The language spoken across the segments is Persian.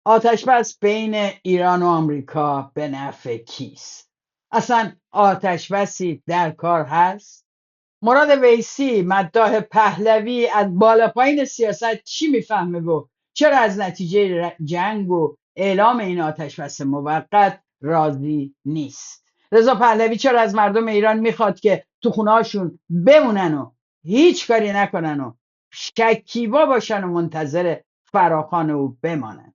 آتش‌بس بین ایران و آمریکا به نفع کیست؟ اصلا آتش‌بسی در کار هست؟ مراد ویسی مداح پهلوی از بالا پایین سیاست چی میفهمه و چرا از نتیجه جنگ و اعلام این آتش‌بس موقت راضی نیست؟ رضا پهلوی چرا از مردم ایران میخواد که تو خونه‌هاشون بمونن و هیچ کاری نکنن و شکیبا باشن و منتظر فراخوان او بمانن؟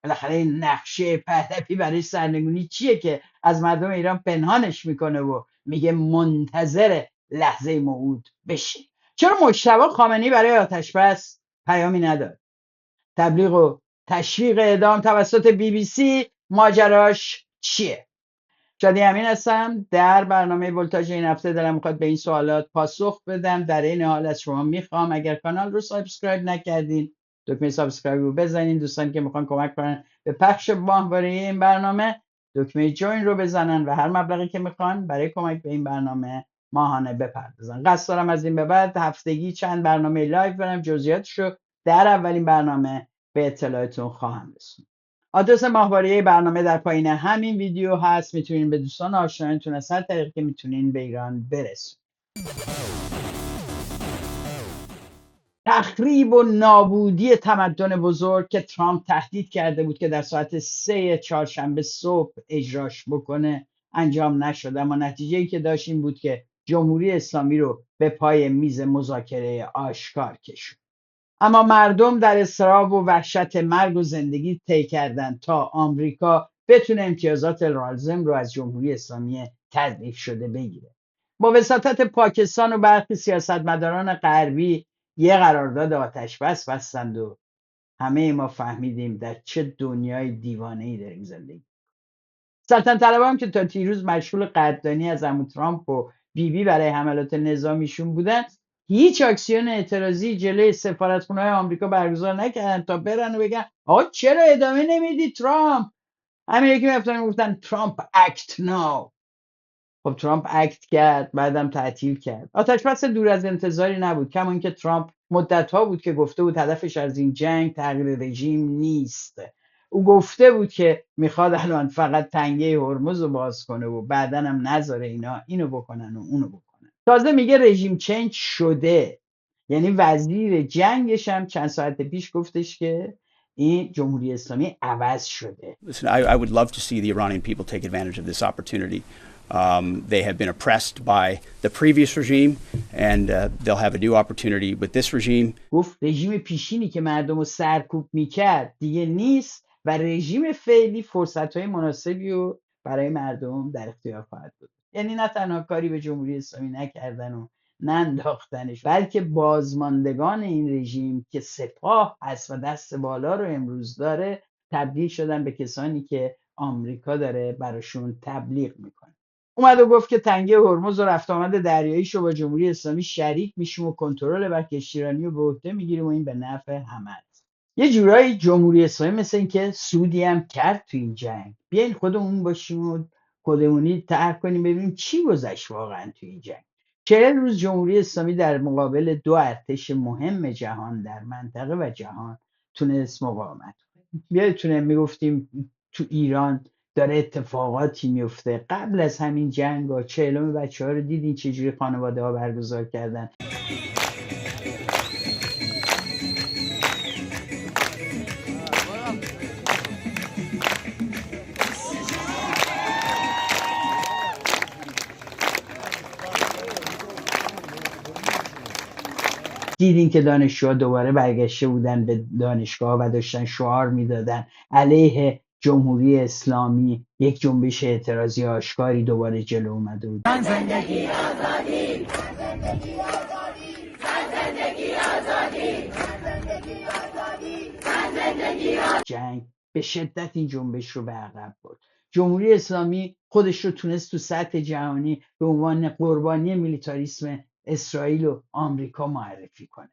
بالاخره این نقشه پهلوی برای سرنگونی چیه که از مردم ایران پنهانش میکنه و میگه منتظر لحظه موعود بشین؟ چرا مجتبی خامنه‌ای برای آتش‌بس پیامی نداد؟ تبلیغ و تشویق اعدام توسط BBC ماجراش چیه؟ شادی امین هستم. در برنامه ولتاژ این هفته دلم میخواد به این سوالات پاسخ بدم. در این حال از شما میخوام اگر کانال رو سابسکرایب نکردین دکمه سابسکرایب رو بزنین. دوستانی که میخوان کمک کنن به پخش ماهواره این برنامه دکمه جوین رو بزنن و هر مبلغی که میخوان برای کمک به این برنامه ماهانه بپردازن. قصد دارم از این به بعد هفتگی چند برنامه لایو برم، جزئیاتش رو در اولین برنامه به اطلاعتون خواهم رسوند. آدرس ماهواره برنامه در پایین همین ویدیو هست. میتونین به دوستان آشنایانتون از هر طریقی که میتونین به ایران برسونین. تخریب و نابودی تمدن بزرگ که ترامپ تهدید کرده بود که در ساعت 3 چهارشنبه صبح اجراش بکنه انجام نشد، اما نتیجه‌ای که داشت این بود که جمهوری اسلامی رو به پای میز مذاکره آشکار کشوند. اما مردم در اضطراب و وحشت مرگ و زندگی طی کردند تا آمریکا بتونه امتیازات لازم رو از جمهوری اسلامی تضعیف شده بگیره. با وساطت پاکستان و برخی سیاستمداران غربی یه قرارداد آتش‌بس بستند و همه ما فهمیدیم در چه دنیای دیوانه‌ای داریم زندگی. سلطنت طلبها هم که تا دیروز مشغول قدردانی از عمو ترامپ و بیبی برای حملات نظامیشون بودن، هیچ اکسیون اعتراضی جلوی سفارتخونه‌های آمریکا برگزار نکردن تا برن و بگن آقا چرا ادامه نمیدی ترامپ؟ همین یکی میفتن گفتن ترامپ اکت ناو. خب ترامپ اکت کرد، بعدم تعطیل کرد. آتش بس دور از انتظاری نبود، کما اینکه ترامپ مدت‌ها بود که گفته بود هدفش از این جنگ تغییر رژیم نیست. او گفته بود که میخواد الان فقط تنگه هرمز رو باز کنه و بعدا هم نذاره اینا اینو بکنن و اونو بکنن. تازه میگه رژیم چنج شده، یعنی وزیر جنگش هم چند ساعت پیش گفتش که این جمهوری اسلامی عوض شده. Listen, I would love to see the Iranian people take advantage of this opportunity. They have been oppressed by the previous regime, and they'll have a new opportunity with this regime. گفت رژیم پیشینی که مردم رو سرکوب میکرد دیگه نیست و رژیم فعلی فرصتهای مناسبی رو برای مردم در اختیار خواهد بود. یعنی نه تنها کاری به جمهوری اسلامی نکردن و ننداختنش، بلکه بازماندگان این رژیم که سپاه هست و دست بالا رو امروز داره تبدیل شدن به کسانی که آمریکا داره براشون تبلیغ میکنه. اومد و گفت که تنگه هرمز و رفت آمد دریاییشو با جمهوری اسلامی شریک میشیم و کنترل بر کشتیرانی رو به عهده میگیریم و این به نفع همه است. یه جورایی جمهوری اسلامی مثل این که سودی هم کرد تو این جنگ. بیاین خودمون باشیم و خودمونی طرح کنیم ببینیم چی گذشت واقعا تو این جنگ. 40 روز جمهوری اسلامی در مقابل دو ارتش مهم جهان در منطقه و جهان تونست مقاومت کنه. یادتونه میگفتیم تو ایران داره اتفاقاتی میفته. قبل از همین جنگ ها چهلم بچه ها رو دیدین چجوری خانواده ها برگزار کردن. دیدین که دانشجوها دوباره برگشته بودن به دانشگاه و داشتن شعار میدادن علیه جمهوری اسلامی. یک جنبش اعتراضی آشکاری دوباره جلو اومده بود. زندگی آزادی، زندگی آزادی، زندگی آزادی، زندگی آزادی. جنگ به شدت این جنبش رو به عقب برد. جمهوری اسلامی خودش رو تونست تو سطح جهانی به عنوان قربانی میلیتاریسم اسرائیل و آمریکا معرفی کنه.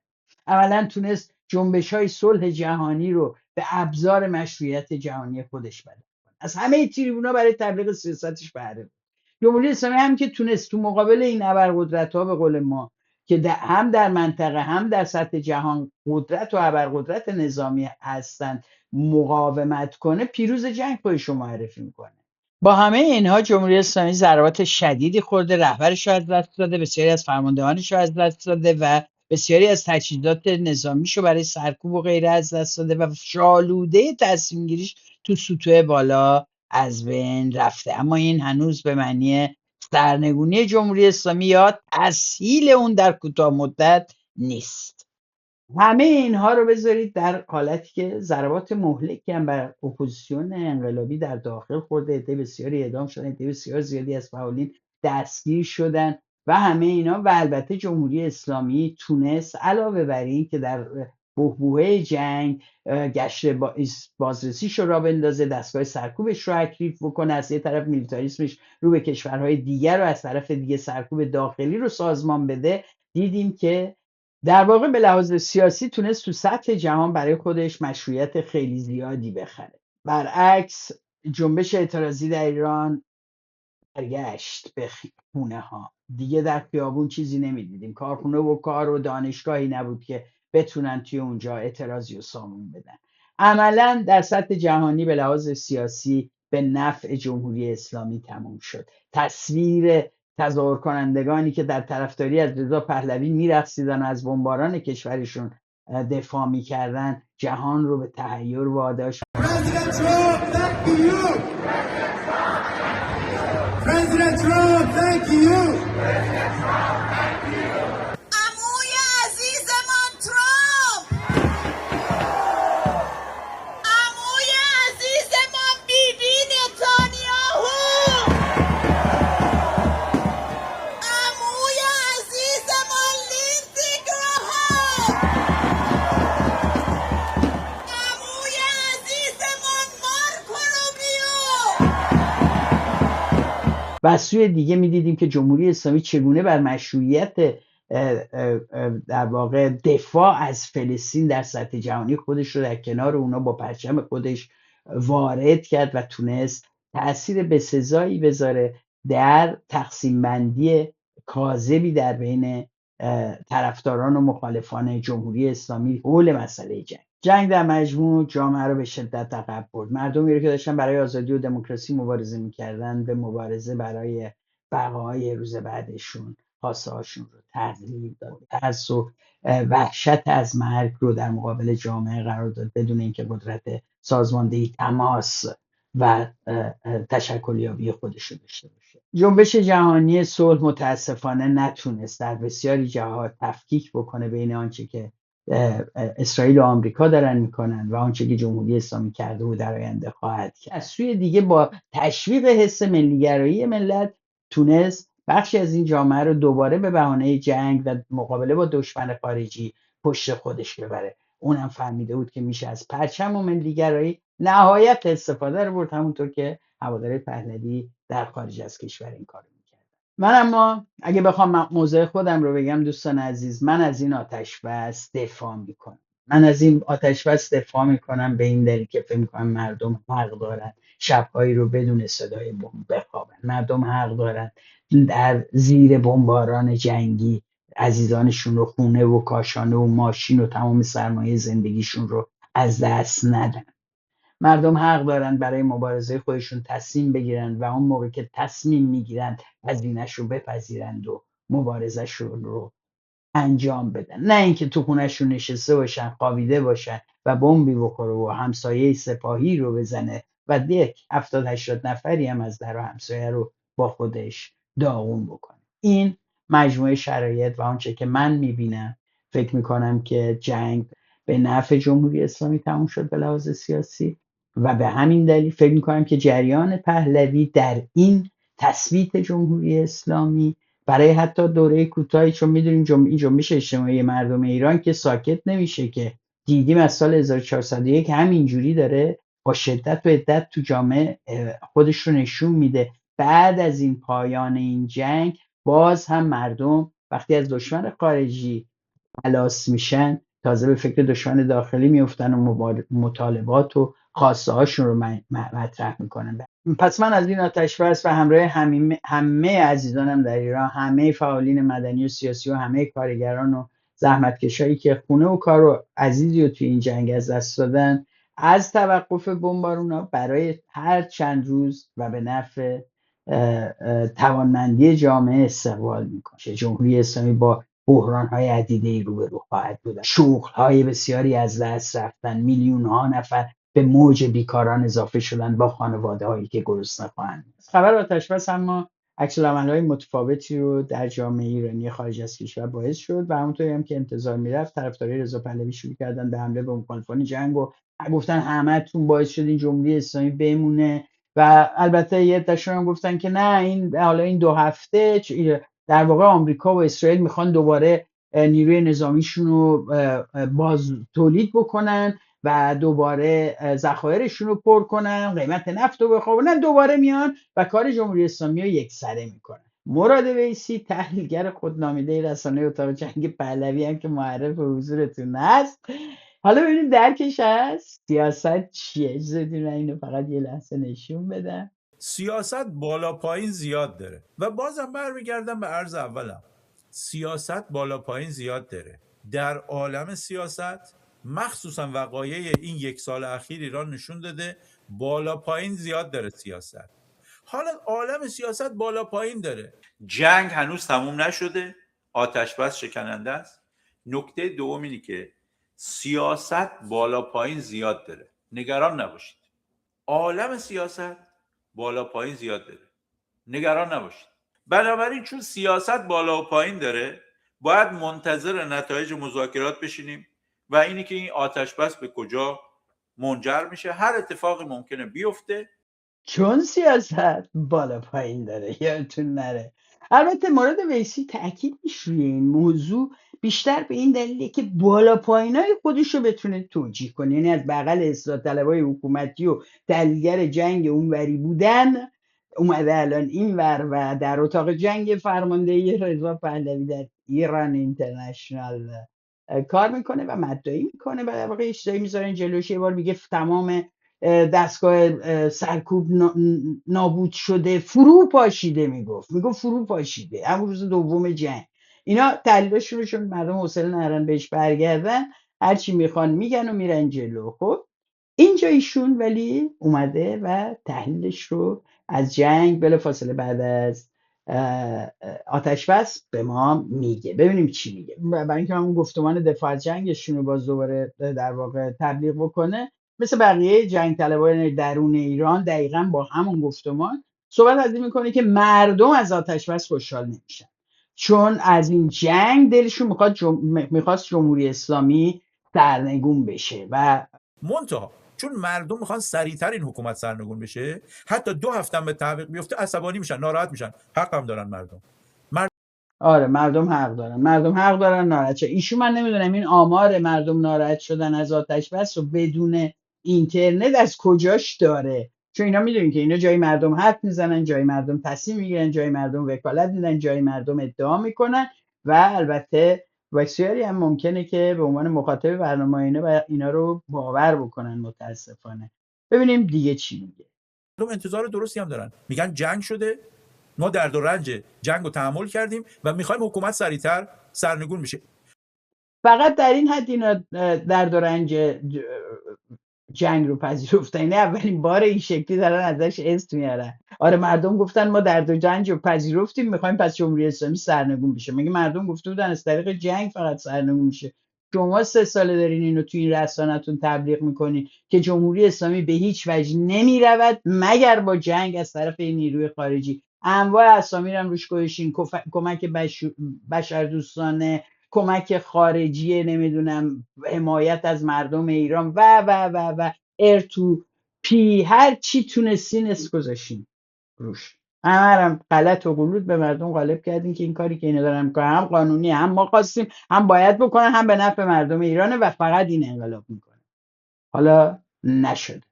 اولا تونست جنبش‌های صلح جهانی رو به ابزار مشروعیت جهانی خودش بدل کنه. از همه تریبونا برای تبلیغ سیاستش بهره بود. جمهوری اسلامی هم که تونست تو مقابل این ابرقدرت‌ها به قول ما که هم در منطقه هم در سطح جهان قدرت و ابرقدرت نظامی هستند مقاومت کنه، پیروز جنگ خودش رو معرفی میکنه. با همه اینها جمهوری اسلامی ضربات شدیدی خورده، رهبرش رو از دست داده، بسیاری از فرماندهانش رو از دست داده و بسیاری از تجهیزات نظامیش رو برای سرکوب و غیره از دست داده و شالوده تصمیم گیریش تو سطوح بالا از بین رفته. اما این هنوز به معنی سرنگونی جمهوری اسلامی یا تسهیل اون در کوتاه مدت نیست. همه اینها رو بذارید در حالتی که ضربات مهلکی هم بر اپوزیسیون انقلابی در داخل خورده، عده بسیاری اعدام شدن، عده بسیار زیادی از فعالین دستگیر شدن و همه اینا. و البته جمهوری اسلامی تونست علاوه بر این که در بحبوحه جنگ گشت بازرسیش رو را بندازه، دستگاه سرکوبش رو اکتیو بکنه، از یه طرف میلیتاریسمش رو به کشورهای دیگر و از طرف دیگه سرکوب داخلی رو سازمان بده. دیدیم که در واقع به لحاظ سیاسی تونست تو سطح جهان برای خودش مشروعیت خیلی زیادی بخره. برعکس جنبش اعتراضی در ایران برگشت به خونه ها، دیگه در خیابون چیزی نمیدیدیم، کارخونه و کار و دانشگاهی نبود که بتونن توی اونجا اعتراضی و سامون بدن. عملا در سطح جهانی به لحاظ سیاسی به نفع جمهوری اسلامی تموم شد. تصویر تظاهر کنندگانی که در طرفداری از رضا پهلوی میرقصیدن و از بمباران کشورشون دفاع میکردن جهان رو به تحیر واداشت. President Trump, thank you. عموی عزیزمان ترامپ، عموی عزیزمان بیبی نتانیاهو، عموی عزیزمان لیندزی گراهام، عموی عزیزمان مارکو روبیو. و از سوی دیگه میدیدیم که جمهوری اسلامی چگونه بر مشروعیت در واقع دفاع از فلسطین در سطح جهانی خودش رو در کنار اونا با پرچم خودش وارد کرد و تونست تأثیر بسزایی بذاره در تقسیم بندی کاذبی در بین طرفداران و مخالفان جمهوری اسلامی حول مسئله جنگ در مجموع جامعه رو به شدت عقب برد. مردمی رو که داشتن برای آزادی و دموکراسی مبارزه میکردن به مبارزه برای بقای روز بعدشون خواسته هاشون رو تغییر داد. ترس و وحشت از مرگ رو در مقابل جامعه قرار داد بدون اینکه قدرت سازماندهی، تماس و تشکلیابی خودش رو داشته باشه. جنبش جهانی صلح متاسفانه نتونست در بسیاری جهات تفکیک بکنه بین آنچه که اسرائیل و آمریکا دارن میکنن و آنچه که جمهوری اسلامی کرده و در آینده خواهد کرد. از سوی دیگه با تشویق حس ملیگرایی ملت تونست بخشی از این جامعه رو دوباره به بهانه جنگ و مقابله با دشمن خارجی پشت خودش ببره. اونم فهمیده بود که میشه از پرچم و ملیگرایی نهایت استفاده رو برد، همونطور که هوادار پهلوی در خارج از کشور این کارو میکرد. من اما اگه بخوام موضع خودم رو بگم دوستان عزیز، من از این آتش بس دفاع میکنم. من از این آتش بس دفاع میکنم به این دلیل که فکر میکنم مردم حق دارن شبهایی رو بدون صدای بمب بخوابن. مردم حق دارن در زیر بمباران جنگی عزیزانشون رو خونه و کاشانه و ماشین و تمام سرمایه زندگیشون رو از دست ندن. مردم حق دارن برای مبارزه خودشون تصمیم بگیرن و اون موقع که تصمیم میگیرن هزینه‌اش رو بپذیرند و مبارزه‌شون رو انجام بدن، نه اینکه تو خونه‌شون نشسته باشن، خوابیده باشن و بمبی بخوره و همسایه سپاهی رو بزنه و یک 70-80 نفری هم از در و همسایه رو با خودش داغون بکنه. این مجموعه شرایط و آنچه که من میبینم، فکر میکنم که جنگ به نفع جمهوری اسلامی تموم شد به لحاظ سیاسی و به همین دلیل فکر میکنم که جریان پهلوی در این تثبیت جمهوری اسلامی برای حتی دوره کوتاهی، چون میدونیم این جنبش اجتماعی مردم ایران که ساکت نمیشه، که دیدیم از سال 1401 همینجوری داره با شدت و عدت تو جامعه خودش رو نشون میده. بعد از این پایان این جنگ باز هم مردم وقتی از دشمن خارجی خلاص میشن تازه به فکر دشمن داخلی میفتن و مطالبات و خواسته هاشون رو مطرح میکنن. پس من از این آتش بس و همراه همه عزیزانم در ایران، همه فعالین مدنی و سیاسی و همه کارگران و زحمتکشایی که خونه و کار و عزیزی رو توی این جنگ از دست دادن، از توقف بمبارونا برای هر چند روز و به نفع توانمندی جامعه استقبال میکنه. جمهوری اسلامی با بحران های عدیده روبرو خواهد بود، شغل های بسیاری از دست رفتن، میلیون ها نفر به موج بیکاران اضافه شدن با خانواده هایی که گرسنه خواهند. خبر آتش بس اما عکس العمل‌های متفاوتی رو در جامعه ایرانی خارج از کشور باعث شد و همونطوری هم که انتظار میرفت طرفدارای رضا پهلوی شروع کردن به حمله به مخالفان جنگ و گفتن همتون باعث شدین جمهوری اسلامی بمونه. و البته یه عده‌شون هم گفتن که نه، این حالا این 2 هفته در واقع آمریکا و اسرائیل میخوان دوباره نیروی نظامیشون رو باز تولید بکنن و دوباره ذخایرشون رو پر کنن، قیمت نفت رو بخوابونن، دوباره میان و کار جمهوری اسلامی رو یکسره میکنن. مراد ویسی، تحلیلگر خودنامیده رسانه اتاق جنگ پهلوی هم که معرف حضورتون هست، حالا ببینیم درکش هست سیاست چیه. اجازه بدین من اینو فقط یه لحظه نشون بدم. سیاست بالا پایین زیاد داره و بازم برمیگردم به عرض اولم، سیاست بالا پایین زیاد داره. در عالم سیاست مخصوصا وقایع این 1 سال اخیر ایران نشون داده بالا پایین زیاد داره سیاست. حالا عالم سیاست بالا پایین داره، جنگ هنوز تموم نشده، آتش بس شکننده است. نکته دوم اینه که سیاست بالا پایین زیاد داره، نگران نباشید. عالم سیاست بالا پایین زیاد داره، نگران نباشید. بنابراین چون سیاست بالا و پایین داره باید منتظر نتایج مذاکرات بشینیم و اینی که این آتش بس به کجا منجر میشه. هر اتفاقی ممکنه بیفته چون سیاست بالا پایین داره، یادتون نره. البته مورد ویسی تاکید میشه روی این موضوع بیشتر به این دلیله که بالا پایینای خودش رو بتونه توجیه کنه، یعنی از بغل اصلاح طلبای حکومتی و دلیلگر جنگ اونوری بودن اومده الان این ور و در اتاق جنگ فرماندهی رضا پهلوی در ایران اینترنشنال کار میکنه و مدعی میکنه و در واقع اشتباهی میذارن جلوش. یه بار میگه تمام دستگاه سرکوب نابود شده، فرو پاشیده، میگفت فرو پاشیده همون روز دوم جنگ. اینا تحلیلشون رو چون مردم حوصله ندارن بهش برگردن، هرچی میخوان میگن و میرن جلو. خب اینجا ایشون ولی اومده و تحلیلش رو از جنگ بلا فاصله بعد از آتش بس به ما میگه. ببینیم چی میگه. برای اینکه اون گفتمان دفاع از جنگشون رو باز دوباره در واقع تبلیغ بکنه، مثل بقیه جنگ طلبان درون ایران دقیقا با همون گفتمان صحبت از این میکنه که مردم از آتش بس خوشحال نمیشن، چون از این جنگ دلشون میخواست جمهوری اسلامی سرنگون بشه. و منتها چون مردم میخوان سریعتر این حکومت سرنگون بشه، حتی 2 هفته به تعویق بیفته عصبانی میشن، ناراحت میشن. حق هم دارن مردم. آره مردم حق دارن، مردم حق دارن ناراحت شدن. ایشون من نمیدونم این آمار مردم ناراحت شدن از آتش بس رو بدون اینترنت از کجاش داره، چون اینا میدونین که اینا جای مردم حرف میزنن، جای مردم تصمیم میگیرن، جای مردم وکالت میدن، جای مردم ادعا میکنن و البته بسیاری هم ممکنه که به عنوان مخاطب برنامه اینا رو باور بکنن متاسفانه. ببینیم دیگه چی میگه. مردم انتظار درستی هم دارن، میگن جنگ شده، ما درد و رنج جنگ رو تحمل کردیم و میخوایم حکومت سریعتر سرنگون بشه. فقط در این حد اینا درد و رنج جنگ رو پذیرفتن، یعنی اولین بار این شکلی دارن ازش اسم میارن. آره مردم گفتن ما درد و جنگ رو پذیرفتیم، میخوایم پس جمهوری اسلامی سرنگون بشه. مگه مردم گفته بودن از طریق جنگ فقط سرنگون میشه؟ شما 3 ساله دارین اینو توی این رسانتون تبلیغ میکنین که جمهوری اسلامی به هیچ وجه نمیرود مگر با جنگ از طرف این نیروی خارجی. انواع اسامی هم روش گذاشتین، کمک بشردوستانه، کمک خارجی، نمیدونم حمایت از مردم ایران و ارتو پی، هر چی تونستین اسم گذاشتین روش. همه غلط و غلوط به مردم غالب کردین که این کاری که اینا دارن میکنن هم قانونی، هم ما خواستیم، هم باید بکنن، هم به نفع مردم ایرانه و فقط این انقلاب میکنه. حالا نشد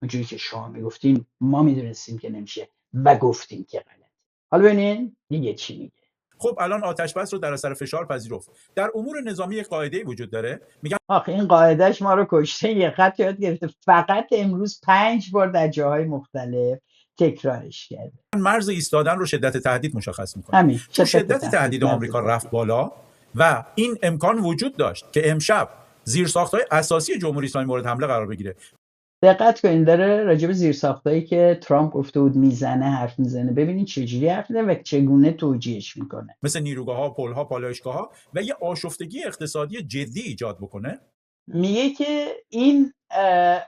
اونجوری که شما میگفتین، ما میدونستیم که نمیشه و گفتیم که غلط. حالا ببینین دیگه چی میگه. خب الان آتش بس رو در اثر فشار پذیرفت. در امور نظامی یک قاعده‌ای وجود داره، میگن آخه این قاعدهش ما رو کشته، یه خط یاد گرفته، فقط امروز 5 بار در جاهای مختلف تکرارش کرده. مرز ایستادن رو شدت تهدید مشخص میکنه. همین چون شدت تهدید آمریکا رفت بالا و این امکان وجود داشت که امشب زیرساخت‌های اساسی جمهوری اسلامی مورد حمله قرار بگیره. دقت کنین داره راجع به زیرساختایی که ترامپ گفته بود میزنه حرف میزنه. ببینین چجوری حرف میزنه و چگونه توجیهش میکنه. مثل نیروگاه‌ها، پل‌ها، پالایشگاه‌ها و یه آشفتگی اقتصادی جدی ایجاد بکنه. میگه که این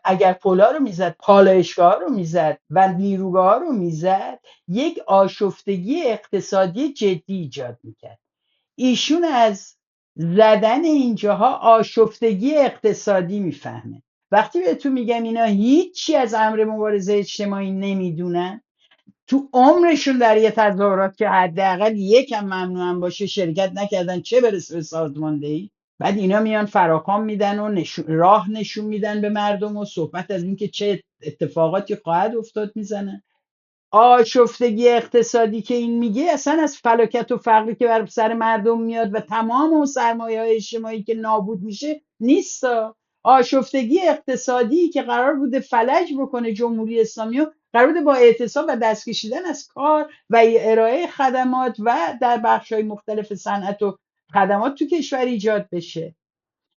اگر پلا رو میزد، پالایشگاه رو میزد و نیروگاه رو میزد، یک آشفتگی اقتصادی جدی ایجاد میکرد. ایشون از زدن اینجاها آشفتگی اقتصادی میفهمه. وقتی بهتون میگم اینا هیچی از امر مبارزه اجتماعی نمیدونن، تو عمرشون در یه تظاهرات که حداقل یکم ممنوعن باشه شرکت نکردن، چه برسه به سازماندهی. بعد اینا میان فراخوان میدن و راه نشون میدن به مردم و صحبت از اینکه چه اتفاقاتی خواهد افتاد میزنن. آشفتگی اقتصادی که این میگه اصلا از فلاکت و فقری که بر سر مردم میاد و تمام اون سرمایه‌های اجتماعی که نابود میشه نیستا. آشفتگی اقتصادی که قرار بوده فلج بکنه جمهوری اسلامی و قرار بوده با اعتصاب و دست کشیدن از کار و ارائه خدمات و در بخش‌های مختلف صنعت و خدمات تو کشور ایجاد بشه.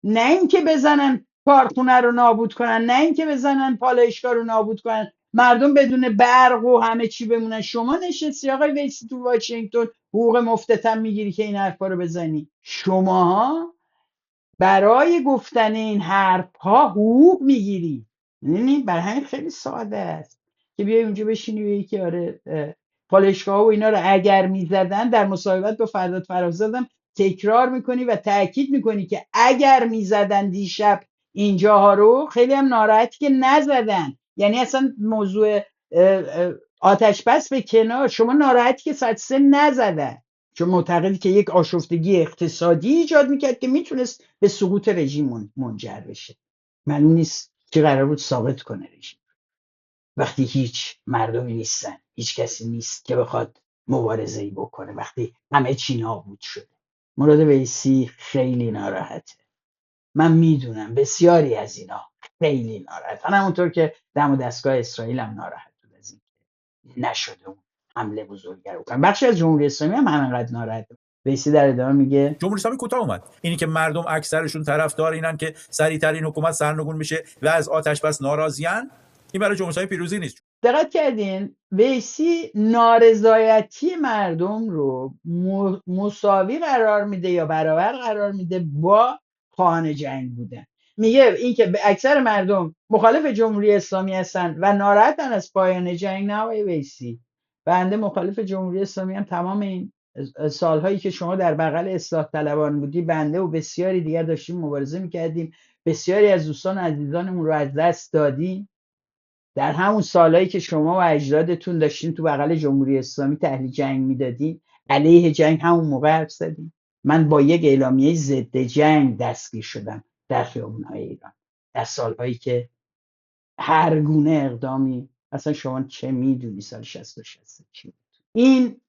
نه اینکه بزنن کارخونه رو نابود کنن، نه اینکه بزنن پالایشگاه رو نابود کنن، مردم بدون برق و همه چی بمونن. شما نشستی آقای ویسی تو واشنگتن حقوق مفتتم میگیری که این حرفا رو بزنی؟ شماها برای گفتن این حرفها حقوق میگیری. یعنی برای همین خیلی ساده است که بیای اونجا بشینی و یکی آره پالایشگاه و اینا رو اگر میزدن در مصاحبت با فرزاد فرزادم تکرار میکنی و تاکید میکنی که اگر میزدن دیشب اینجاها رو، خیلی هم ناراحتی که نزدن. یعنی اصلا موضوع آتش بس به کنار، شما ناراحتی که ساعت 3 نزدن، چون معتقدی که یک آشفتگی اقتصادی ایجاد میکرد که میتونست به سقوط رژیم منجر بشه. معلوم نیست چه قرار بود ثابت کنه رژیم وقتی هیچ مردمی نیستن، هیچ کسی نیست که بخواد مبارزه‌ای بکنه، وقتی همه چی نابود شده. مراد ویسی خیلی ناراحته. من میدونم بسیاری از اینا خیلی ناراحتن، همونطور که دم و دستگاه اسرائیل هم ناراحت بود از این نشده اون حمله بزرگی رو کنن. بخشی از جمهوری اسلامی هم همینقدر ناراحته. ویسی در ادامه میگه جمهوری اسلامی کوتاه اومد. اینی که مردم اکثرشون طرفدار اینن که سریعتر این حکومت سرنگون بشه و از آتش بس ناراضیان، این برای جمهوری اسلامی پیروزی نیست. دقت کردین ویسی نارضایتی مردم رو مساوی قرار میده یا برابر قرار میده با خواهان جنگ بودن. میگه این که اکثر مردم مخالف جمهوری اسلامی هستن و ناراحتن از پایان جنگ. نه آقای ویسی، بنده مخالف جمهوری اسلامی هم. تمام این سالهایی که شما در بغل اصلاح طلبان بودی، بنده و بسیاری دیگر داشتیم مبارزه میکردیم، بسیاری از دوستان و عزیزانمون رو از دست دادیم. در همون سالهایی که شما و اجدادتون داشتین تو بغل جمهوری اسلامی تحلیل جنگ میدادین، علیه جنگ همون موقع حرف زدیم. من با یک اعلامیه ضد جنگ دستگیر شدم در خیابون‌های ایران در سالهایی که هر گونه اقدامی، اصلا شما چه میدونی سال 66 چی بود. این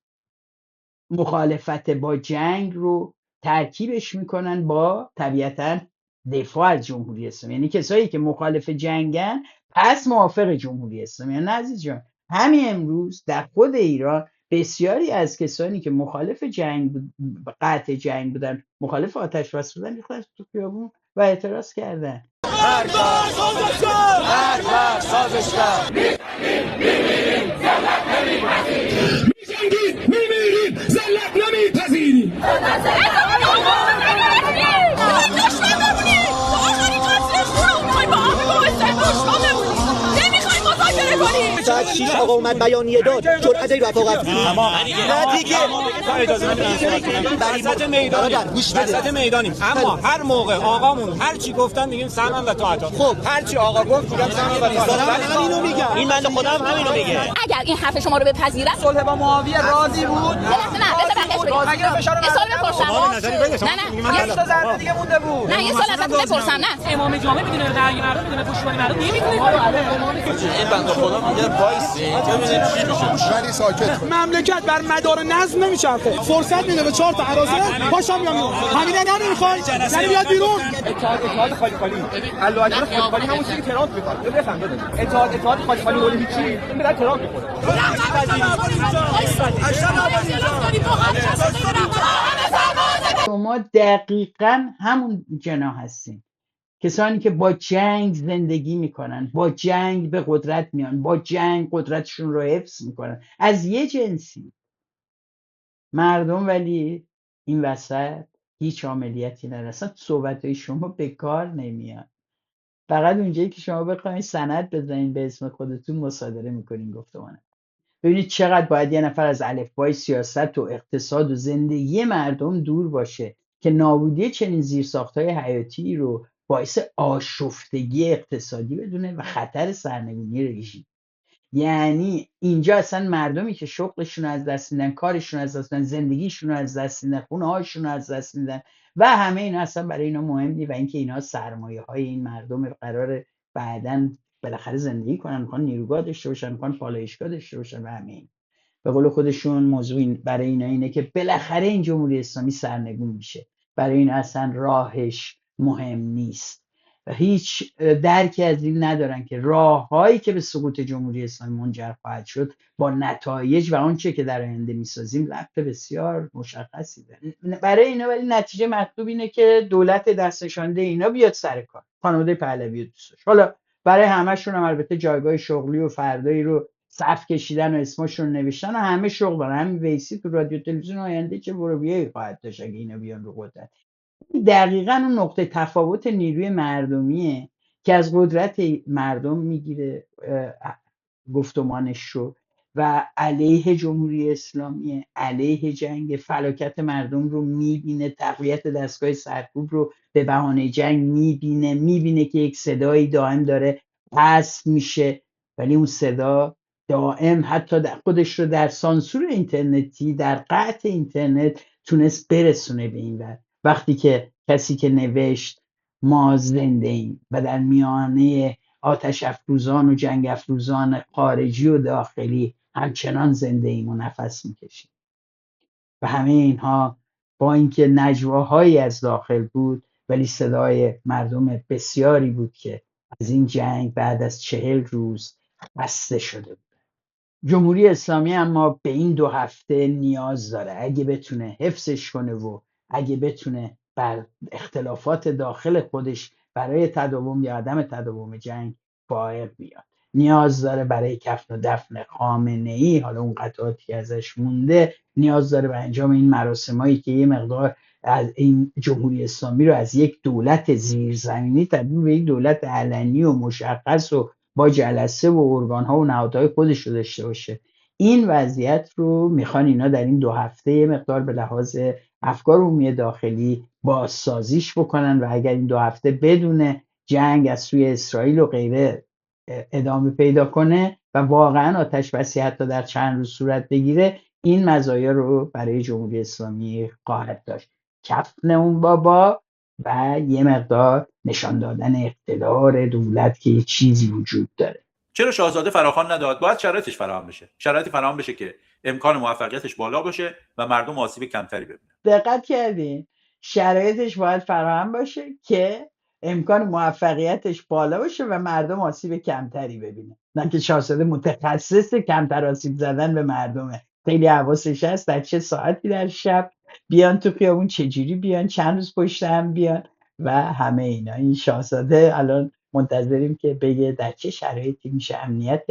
مخالفت با جنگ رو ترکیبش میکنن با طبیعتاً دفاع از جمهوری اسلامی. یعنی کسایی که مخالف جنگن پس موافق جمهوری اسلامی. نه عزیز جان، همین امروز در خود ایران بسیاری از کسانی که مخالف جنگ قطع جنگ بودن، مخالف آتش بس بودن، ریختن تو خیابون و اعتراض کردن. سازشگر میمیریم ذلت نمیپذیریم. ساعت 6 آقا اومد بیانیه داد، جرأت رفاقت تمام. نه دیگه وسط میدانیم، اما هر موقع آقامون هر چی گفتن میگیم سمن و طاعت. خب هر چی آقا گفت میگم سمن و طاعت. من همینو میگم، این بنده خدا هم همینو میگه. اگر این حرف شما رو بپذیرم، صلح با معاویه راضی بود. اگه فشار نه یه سال ضربه دیگه مونده بود. نه یه سال ازتون بپرسم. نه امام جامع میدونه، رأی مردم میدونه، پشتیبانی مردم نمیدونه. این بنده خدا میگه ولی ساکت مملکت بر مدار نظم نمیچرخه، فرصت میده به 4 تا عراضه پاشم میام بیرون. همین نمیخوای یعنی بیاد بیرون. اتحاد خالی خالی الله اکبر خالی خالی همون چیزی که ترامپ میخواد. بفهم داداش اتحاد خالی خالی ولی هیچی این به ترامپ میخوره. شما دقیقاً همون جنا هستین. کسانی که با جنگ زندگی میکنن، با جنگ به قدرت میان، با جنگ قدرتشون رو حفظ میکنن، از یه جنسی. مردم ولی این وسط هیچ عملیاتی ندارن. اصلا صحبتهای شما به کار نمیاد. فقط اونجایی که شما بخواید سند بزنین به اسم خودتون مصادره میکنین گفتمانه. ببینید چقدر باید یه نفر از الفبای سیاست و اقتصاد و زندگی مردم دور باشه که نابودی چنین زیرساختهای حیاتی رو باعث آشفتگی اقتصادی بدونه و خطر سرنگونی رژیم. یعنی اینجا اصلا مردمی که شغلشون از دست میدن، کارشون از دست میدن، زندگیشون از دست میدن، خونه هاشون از دست میدن و همه اینا اصلا برای اینا مهم نیست و اینکه اینا سرمایه های این مردم قرار بعداً بالاخره زندگی کنن، میخوان نیروگاه داشته باشن، میخوان پالایشگاه داشته باشن و همه این. به قول خودشون موضوع برای اینا اینه که بالاخره این جمهوری اسلامی سرنگون میشه. برای این اصلا راهش مهم نیست و هیچ درکی از این ندارن که راههایی که به سقوط جمهوری اسلامی منجر خواهد شد با نتایج و آنچه که در آینده میسازیم ربط بسیار مشخصی داره. برای اینا ولی نتیجه مطلوب اینه که دولت دستشانده اینا بیاد سر کار، خانواده پهلوی و دوستاش. حالا برای همشون هم البته جایگاه شغلی و فردایی رو صف کشیدن و اسمشون رو نوشتن و همه شغل دارن. همین ویسی تو رادیو تلویزیون آینده چه بروبیایی خواهد داشت اگه اینا بیان رو قدرت. دقیقاً اون نقطه تفاوت نیروی مردمیه که از قدرت مردم میگیره گفتمانش رو و علیه جمهوری اسلامی، علیه جنگ، فلاکت مردم رو میبینه، تقویت دستگاه سرکوب رو به بهانه جنگ میبینه که یک صدایی دائم داره پس میشه، ولی اون صدا دائم حتی خودش رو در سانسور اینترنتی، در قطع اینترنت تونست برسونه به این ور. وقتی که کسی که نوشت ما زنده ایم و در میانه آتش افروزان و جنگ افروزان خارجی و داخلی همچنان زنده ایم و نفس میکشیم و همه اینها با اینکه نجواهایی از داخل بود ولی صدای مردم بسیاری بود که از این جنگ بعد از 40 روز خسته شده بود. جمهوری اسلامی اما به این 2 هفته نیاز داره اگه بتونه حفظش کنه و اگه بتونه بر اختلافات داخل خودش برای تداوم یا عدم تداوم جنگ فائق بیاد. نیاز داره برای کفن و دفن خامنه‌ای، حالا اون قطعاتی که ازش مونده، نیاز داره به انجام این مراسمایی که یه مقدار از این جمهوری اسلامی رو از یک دولت زیرزمینی تبدیل به یک دولت علنی و مشخص و با جلسه و ارگان‌ها و نهادهای خودش رو داشته باشه. این وضعیت رو میخوان اینا در این 2 هفته یه مقدار به لحاظ افکار عمومی داخلی بازسازیش بکنن و اگر این 2 هفته بدون جنگ از سوی اسرائیل و غیره ادامه پیدا کنه و واقعا آتش بسی حتی در چند روز صورت بگیره، این مزایا رو برای جمهوری اسلامی خواهد داشت: کفن اون بابا و یه مقدار نشان دادن اقتدار دولت که یه چیزی وجود داره. چرا شاهزاده فراخوان نداد؟ باید شرایطش فراهم بشه. شرایطی فراهم بشه که امکان موفقیتش بالا باشه و مردم آسیب کمتری ببینن. دقت کردین؟ شرایطش باید فراهم باشه که امکان موفقیتش بالا باشه و مردم آسیب کمتری ببینه. نه که شاهزاده متخصص کمتر آسیب زدن به مردمه. خیلی حواسش هست در چه ساعتی در شب بیان تو خیابون، چجوری بیان، چند روز پشت هم بیان و همه اینا. این شاهزاده الان منتظریم که بگه در چه شرایطی میشه امنیت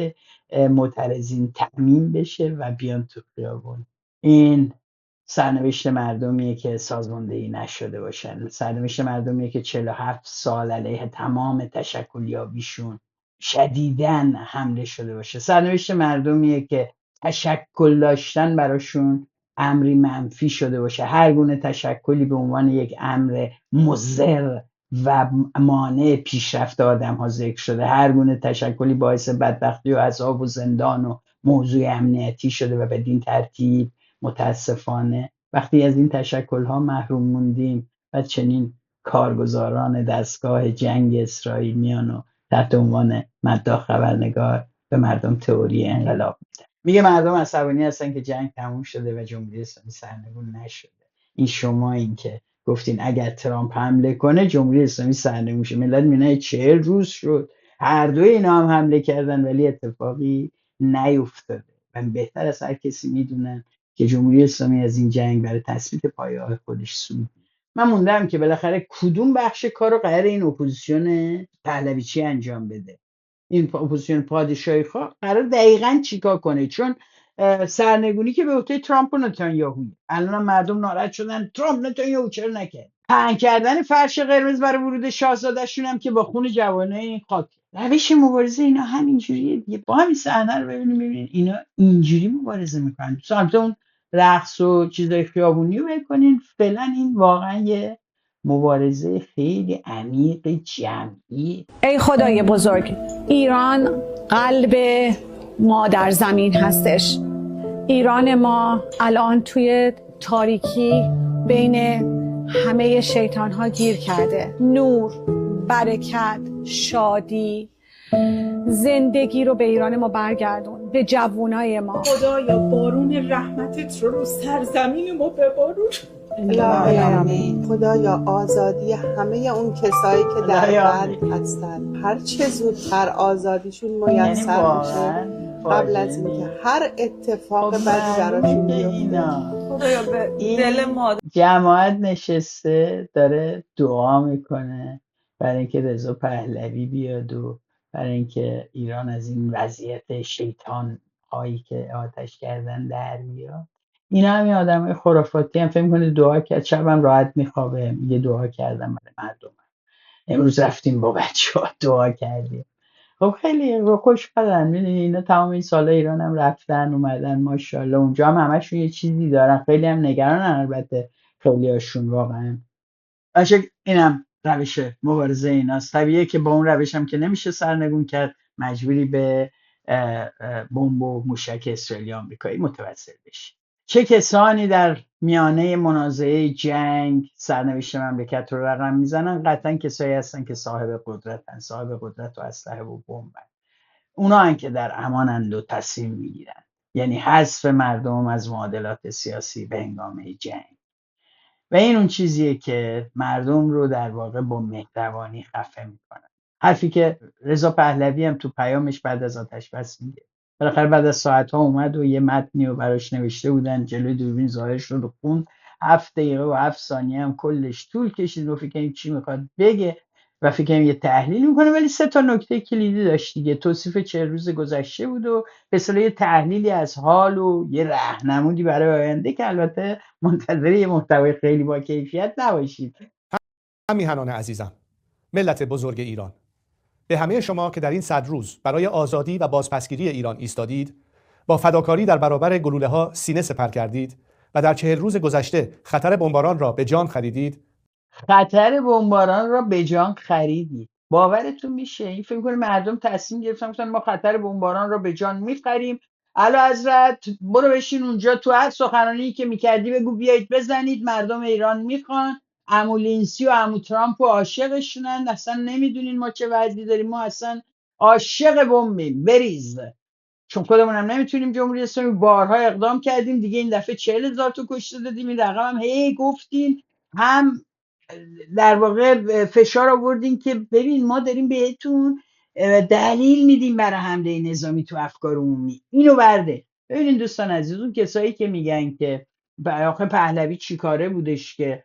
معترضین تأمین بشه و بیان تو خیابون. این سرنوشت مردمیه که سازماندهی نشده باشن، سرنوشت مردمیه که 47 سال علیه تمام تشکلیابیشون شدیداً حمله شده باشه، سرنوشت مردمیه که تشکل داشتن براشون امری منفی شده باشه، هر گونه تشکلی به عنوان یک امر مضر و مانع پیشرفت آدم ها ذکر شده، هر گونه تشکلی باعث بدبختی و عذاب و زندان و موضوع امنیتی شده و بدین ترتیب متاسفانه وقتی از این تشکل‌ها محروم موندیم و چنین کارگزاران دستگاه جنگ اسرائیل میان و تحت عنوان مداح خبرنگار به مردم تئوری انقلاب میده. میگه مردم عصبانی هستن که جنگ تموم شده و جمهوری اسلامی سرنگون نشده. این شما این که گفتین اگر ترامپ حمله کنه جمهوری اسلامی سرنگون شه، ملت میونه 40 روز شد هر دوی اینا هم حمله کردن ولی اتفاقی نیفتاده و بهتر از هر کسی میدونن که جمهوری اسلامی از این جنگ برای تثبیت پایه‌های خودش سود. من موندم که بالاخره کدوم بخش کارو قرار این اپوزیسیون پهلویچی انجام بده. این اپوزیسیون پادشاهی خواه قرار دقیقاً چیکار کنه؟ چون سرنگونی که به عهده ترامپ و نتانیاهو، الان مردم ناراحت شدن ترامپ نتانیاهو چرا نکرد. پهن کردن فرش قرمز برای ورود شاهزاده‌شون هم که با خون جوانای این خاک. روش مبارزه اینا همینجوریه دیگه. با همین صحنه رو ببینید اینا اینجوری مبارزه میکنن. سمت اون رقص و چیزای خیابونی رو بکنین، فعلا این واقعا یه مبارزه خیلی عمیق جمعی. ای خدای بزرگ، ایران قلب ما در زمین هستش. ایران ما الان توی تاریکی بین همه شیطان ها گیر کرده. نور، برکت، شادی، زندگی رو به ایران ما برگردون، به جوانای ما. خدایا بارون رحمتت رو سرزمین ما ببارون. آمین. خدایا آزادی همه اون کسایی که در بند هستن، هر چه زودتر آزادیشون میسر بشه قبل از اینکه هر اتفاق بدی براشون بیفته. خدایا به دل ما جماعت نشسته داره دعا میکنه برای اینکه رضا پهلوی بیاد و برای اینکه ایران از این وضعیت شیطان هایی که آتش کردن در بیاد. اینا همین آدمای خرافاتی هم فکر میکنه دعا کرد، شبم راحت میخوابه میگه دعا کردم برای مردم. امروز رفتیم با بچه‌ها دعا کردیم. خب خیلی رو خوشحالن. میدونی اینا تمام این سالا ایران هم رفتن اومدن ماشاءالله، اونجا هم همشون یه چیزی دارن، خیلی هم نگرانن. البته خیلی هاشون واقعا باشه. اینم روش مبارزه ایناست. طبیعیه که با اون روش هم که نمیشه سرنگون کرد، مجبوری به بمب و موشک اسرائیلی آمریکایی متوسل بشی. چه کسانی در میانه منازعه جنگ سرنوشت مملکت رو رقم میزنن؟ قطعا کسایی هستن که صاحب قدرتن، صاحب قدرت و اسلحه و بمبن. اونا هن که در امانند و تصمیم میگیرن، یعنی حذف مردم از معادلات سیاسی به هنگام جنگ. و این اون چیزیه که مردم رو در واقع با مهربانی خفه میکنن. حرفی که رضا پهلوی هم تو پیامش بعد از آتش بس میگه. بالاخره بعد از ساعت‌ها اومد و یه متنی رو براش نوشته بودن، جلوی دوربین ظاهرش رو خوند. 7 دقیقه و 7 ثانیه هم کلش طول کشید و فکر کنیم چی میخواد بگه و فکر کنیم یه تحلیل میکنه، ولی 3 تا نکته کلیدی داشت دیگه. توصیف 40 روز گذشته بود و به اصطلاح یه تحلیلی از حال و یه راهنمودی برای آینده که البته منتظر یه محتوای خیلی با کیفیت نباشید. میهنان عزیزم، ملت بزرگ ایران، به همه شما که در این 100 روز برای آزادی و بازپسگیری ایران ایستادید، با فداکاری در برابر گلوله‌ها سینه سپر کردید و در 40 روز گذشته خطر بمباران را به جان خریدید. خطر بمباران را به جان خریدید. باورتون میشه؟ این فکر کنه مردم تصمیم گرفتن گفتن ما خطر بمباران را به جان میخریم. اعلیحضرت برو بشین اونجا، تو هر سخنرانی که میکردی بگو بیایید بزنید، مردم ایران میخوان. عمو لینسی و عمو ترامپ و عاشقشونن، اصلا نمیدونین ما چه وضعی داریم. ما اصلا عاشق بمبیم، بریز. چون خودمون هم نمیتونیم جمهوری اسلامی، بارها اقدام کردیم دیگه، این دفعه 40,000 تا کشته دادیم. این رقم هم هی گفتین، هم در واقع فشار آوردین که ببین ما داریم بهتون دلیل میدیم برای حمله نظامی تو افکار عمومی. اینو برده. ببینین دوستان عزیز، اون کسایی که میگن که آخه پهلوی چی کاره بودش که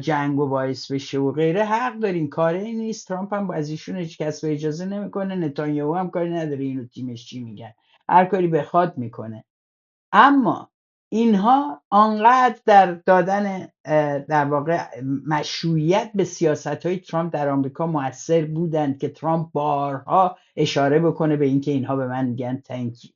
جنگو باعث بشه و غیره، حق دارین، کاره نیست. ترامپ هم از ایشون هیچ کس به اجازه نمیکنه، نتانیاهو هم کاری نداره اینو تیمش چی میگن، هر کاری بخواد میکنه. اما اینها آنقدر در دادن در واقع مشروعیت به سیاست‌های ترامپ در آمریکا مؤثر بودند که ترامپ بارها اشاره بکنه به اینکه اینها به من میگن تانکی.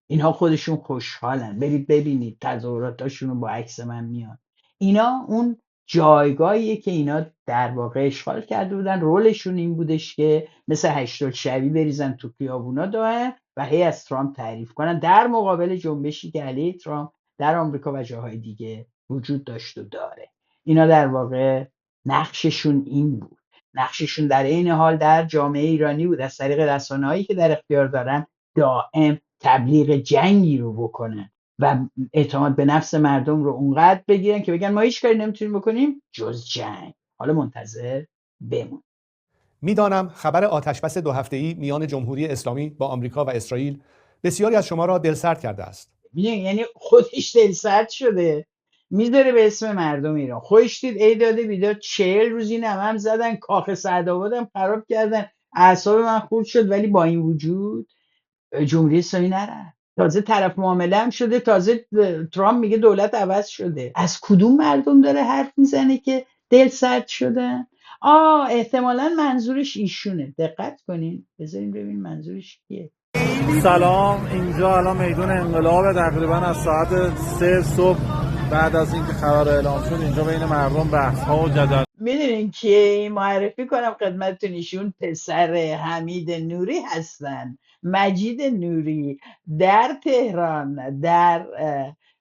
اینها خودشون خوشحالن. برید ببینید تظاهراتاشون رو با عکس من میان. اینا اون جایگاهیه که اینا در واقع اشغال کرده بودن. رولشون این بودش که مثل 80 شبی بریزن تو خیابونا دائم و هی از ترامپ تعریف کنن، در مقابل جنبشی که علیه ترامپ در آمریکا و جاهای دیگه وجود داشت و داره. اینا در واقع نقششون این بود. نقششون در این حال در جامعه ایرانی بود، از طریق رسانه‌هایی که در اختیار دارن دائم تبلیغ جنگی رو بکنن و اعتماد به نفس مردم رو اونقدر بگیرن که بگن ما هیچ کاری نمیتونیم بکنیم جز جنگ. حالا منتظر بمون. میدانم خبر آتشبس 2 هفته‌ای میان جمهوری اسلامی با آمریکا و اسرائیل بسیاری از شما را دلسرد کرده است. یعنی خودش دلسرد شده میذاره به اسم مردم ایران. خودش دید ای داده بیداد 40 روز این هم زدن، کاخ سعدآبادم خراب کردن، اعصاب من خورد شد، ولی با این وجود جمهوری اسلامی نرفت. تازه طرف معامله هم شده، تازه ترامپ میگه دولت عوض شده. از کدوم مردم داره حرف میزنه که دل سرد شدن؟ احتمالاً منظورش ایشونه. دقت کنین، بذارین ببین منظورش کیه. سلام، اینجا الان میدون انقلاب، تقریبا از ساعت 3 صبح بعد از اینکه قرار اعلام شد اینجا بین مردم بحث ها و جدل. میدونین که معرفی کنم خدمتتون، ایشون پسر حمید نوری هستن، مجید نوری، در تهران، در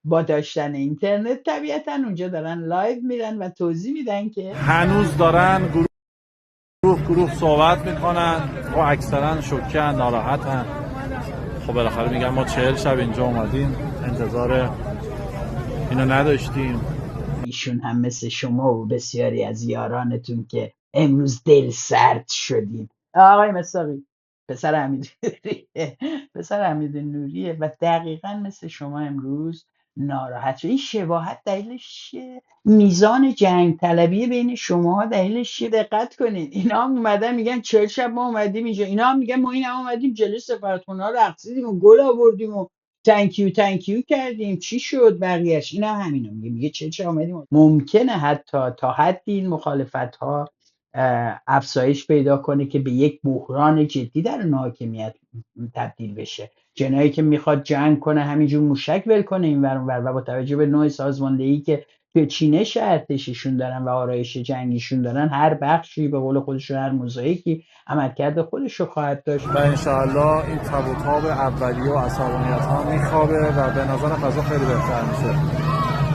با داشتن اینترنت طبیعتا اونجا دارن لایو میرن و توضیح میدن که هنوز دارن گروه صحبت میکنن و اکثرا شوکه ناراحتن. خب بالاخره میگن ما 40 شب اینجا اومدیم، انتظار اینو نداشتیم. ایشون هم مثل شما و بسیاری از یارانتون که امروز دل سرد شدین. آقای مساقی پسر حمید نوریه، پسر حمید نوریه و دقیقا مثل شما امروز ناراحت شد. این شباهت دلیلش چیه؟ میزان جنگ طلبی بین شما دلیلش چیه؟ دقت کنید. اینا هم اومدن میگن 40 شب ما اومدیم اینجا، اینا هم میگن ما این هم اومدیم جلوی سفارتخونه ها رقصیدیم و گل آوردیم و تانکیو کردیم، چی شد بقیهش؟ این هم همینو میگه چه آمدیم. ممکنه حتی تا حدی این مخالفت ها افزایش پیدا کنه که به یک بحران جدی در اون حاکمیت تبدیل بشه. جنایی که میخواد جنگ کنه همینجور موشک ول کنه این ور اون ور، و با توجه به نوع سازماندهی که چینش ارتشیشون دارن و آرایش جنگیشون دارن، هر بخشی به قول خودشون، هر موزاییکی عملکرد خودشو خواهد داشت و انشاءالله این تب و تاب اولیه و عصبانیت ها میخوابه و به نظر فضا خیلی بهتر میشه.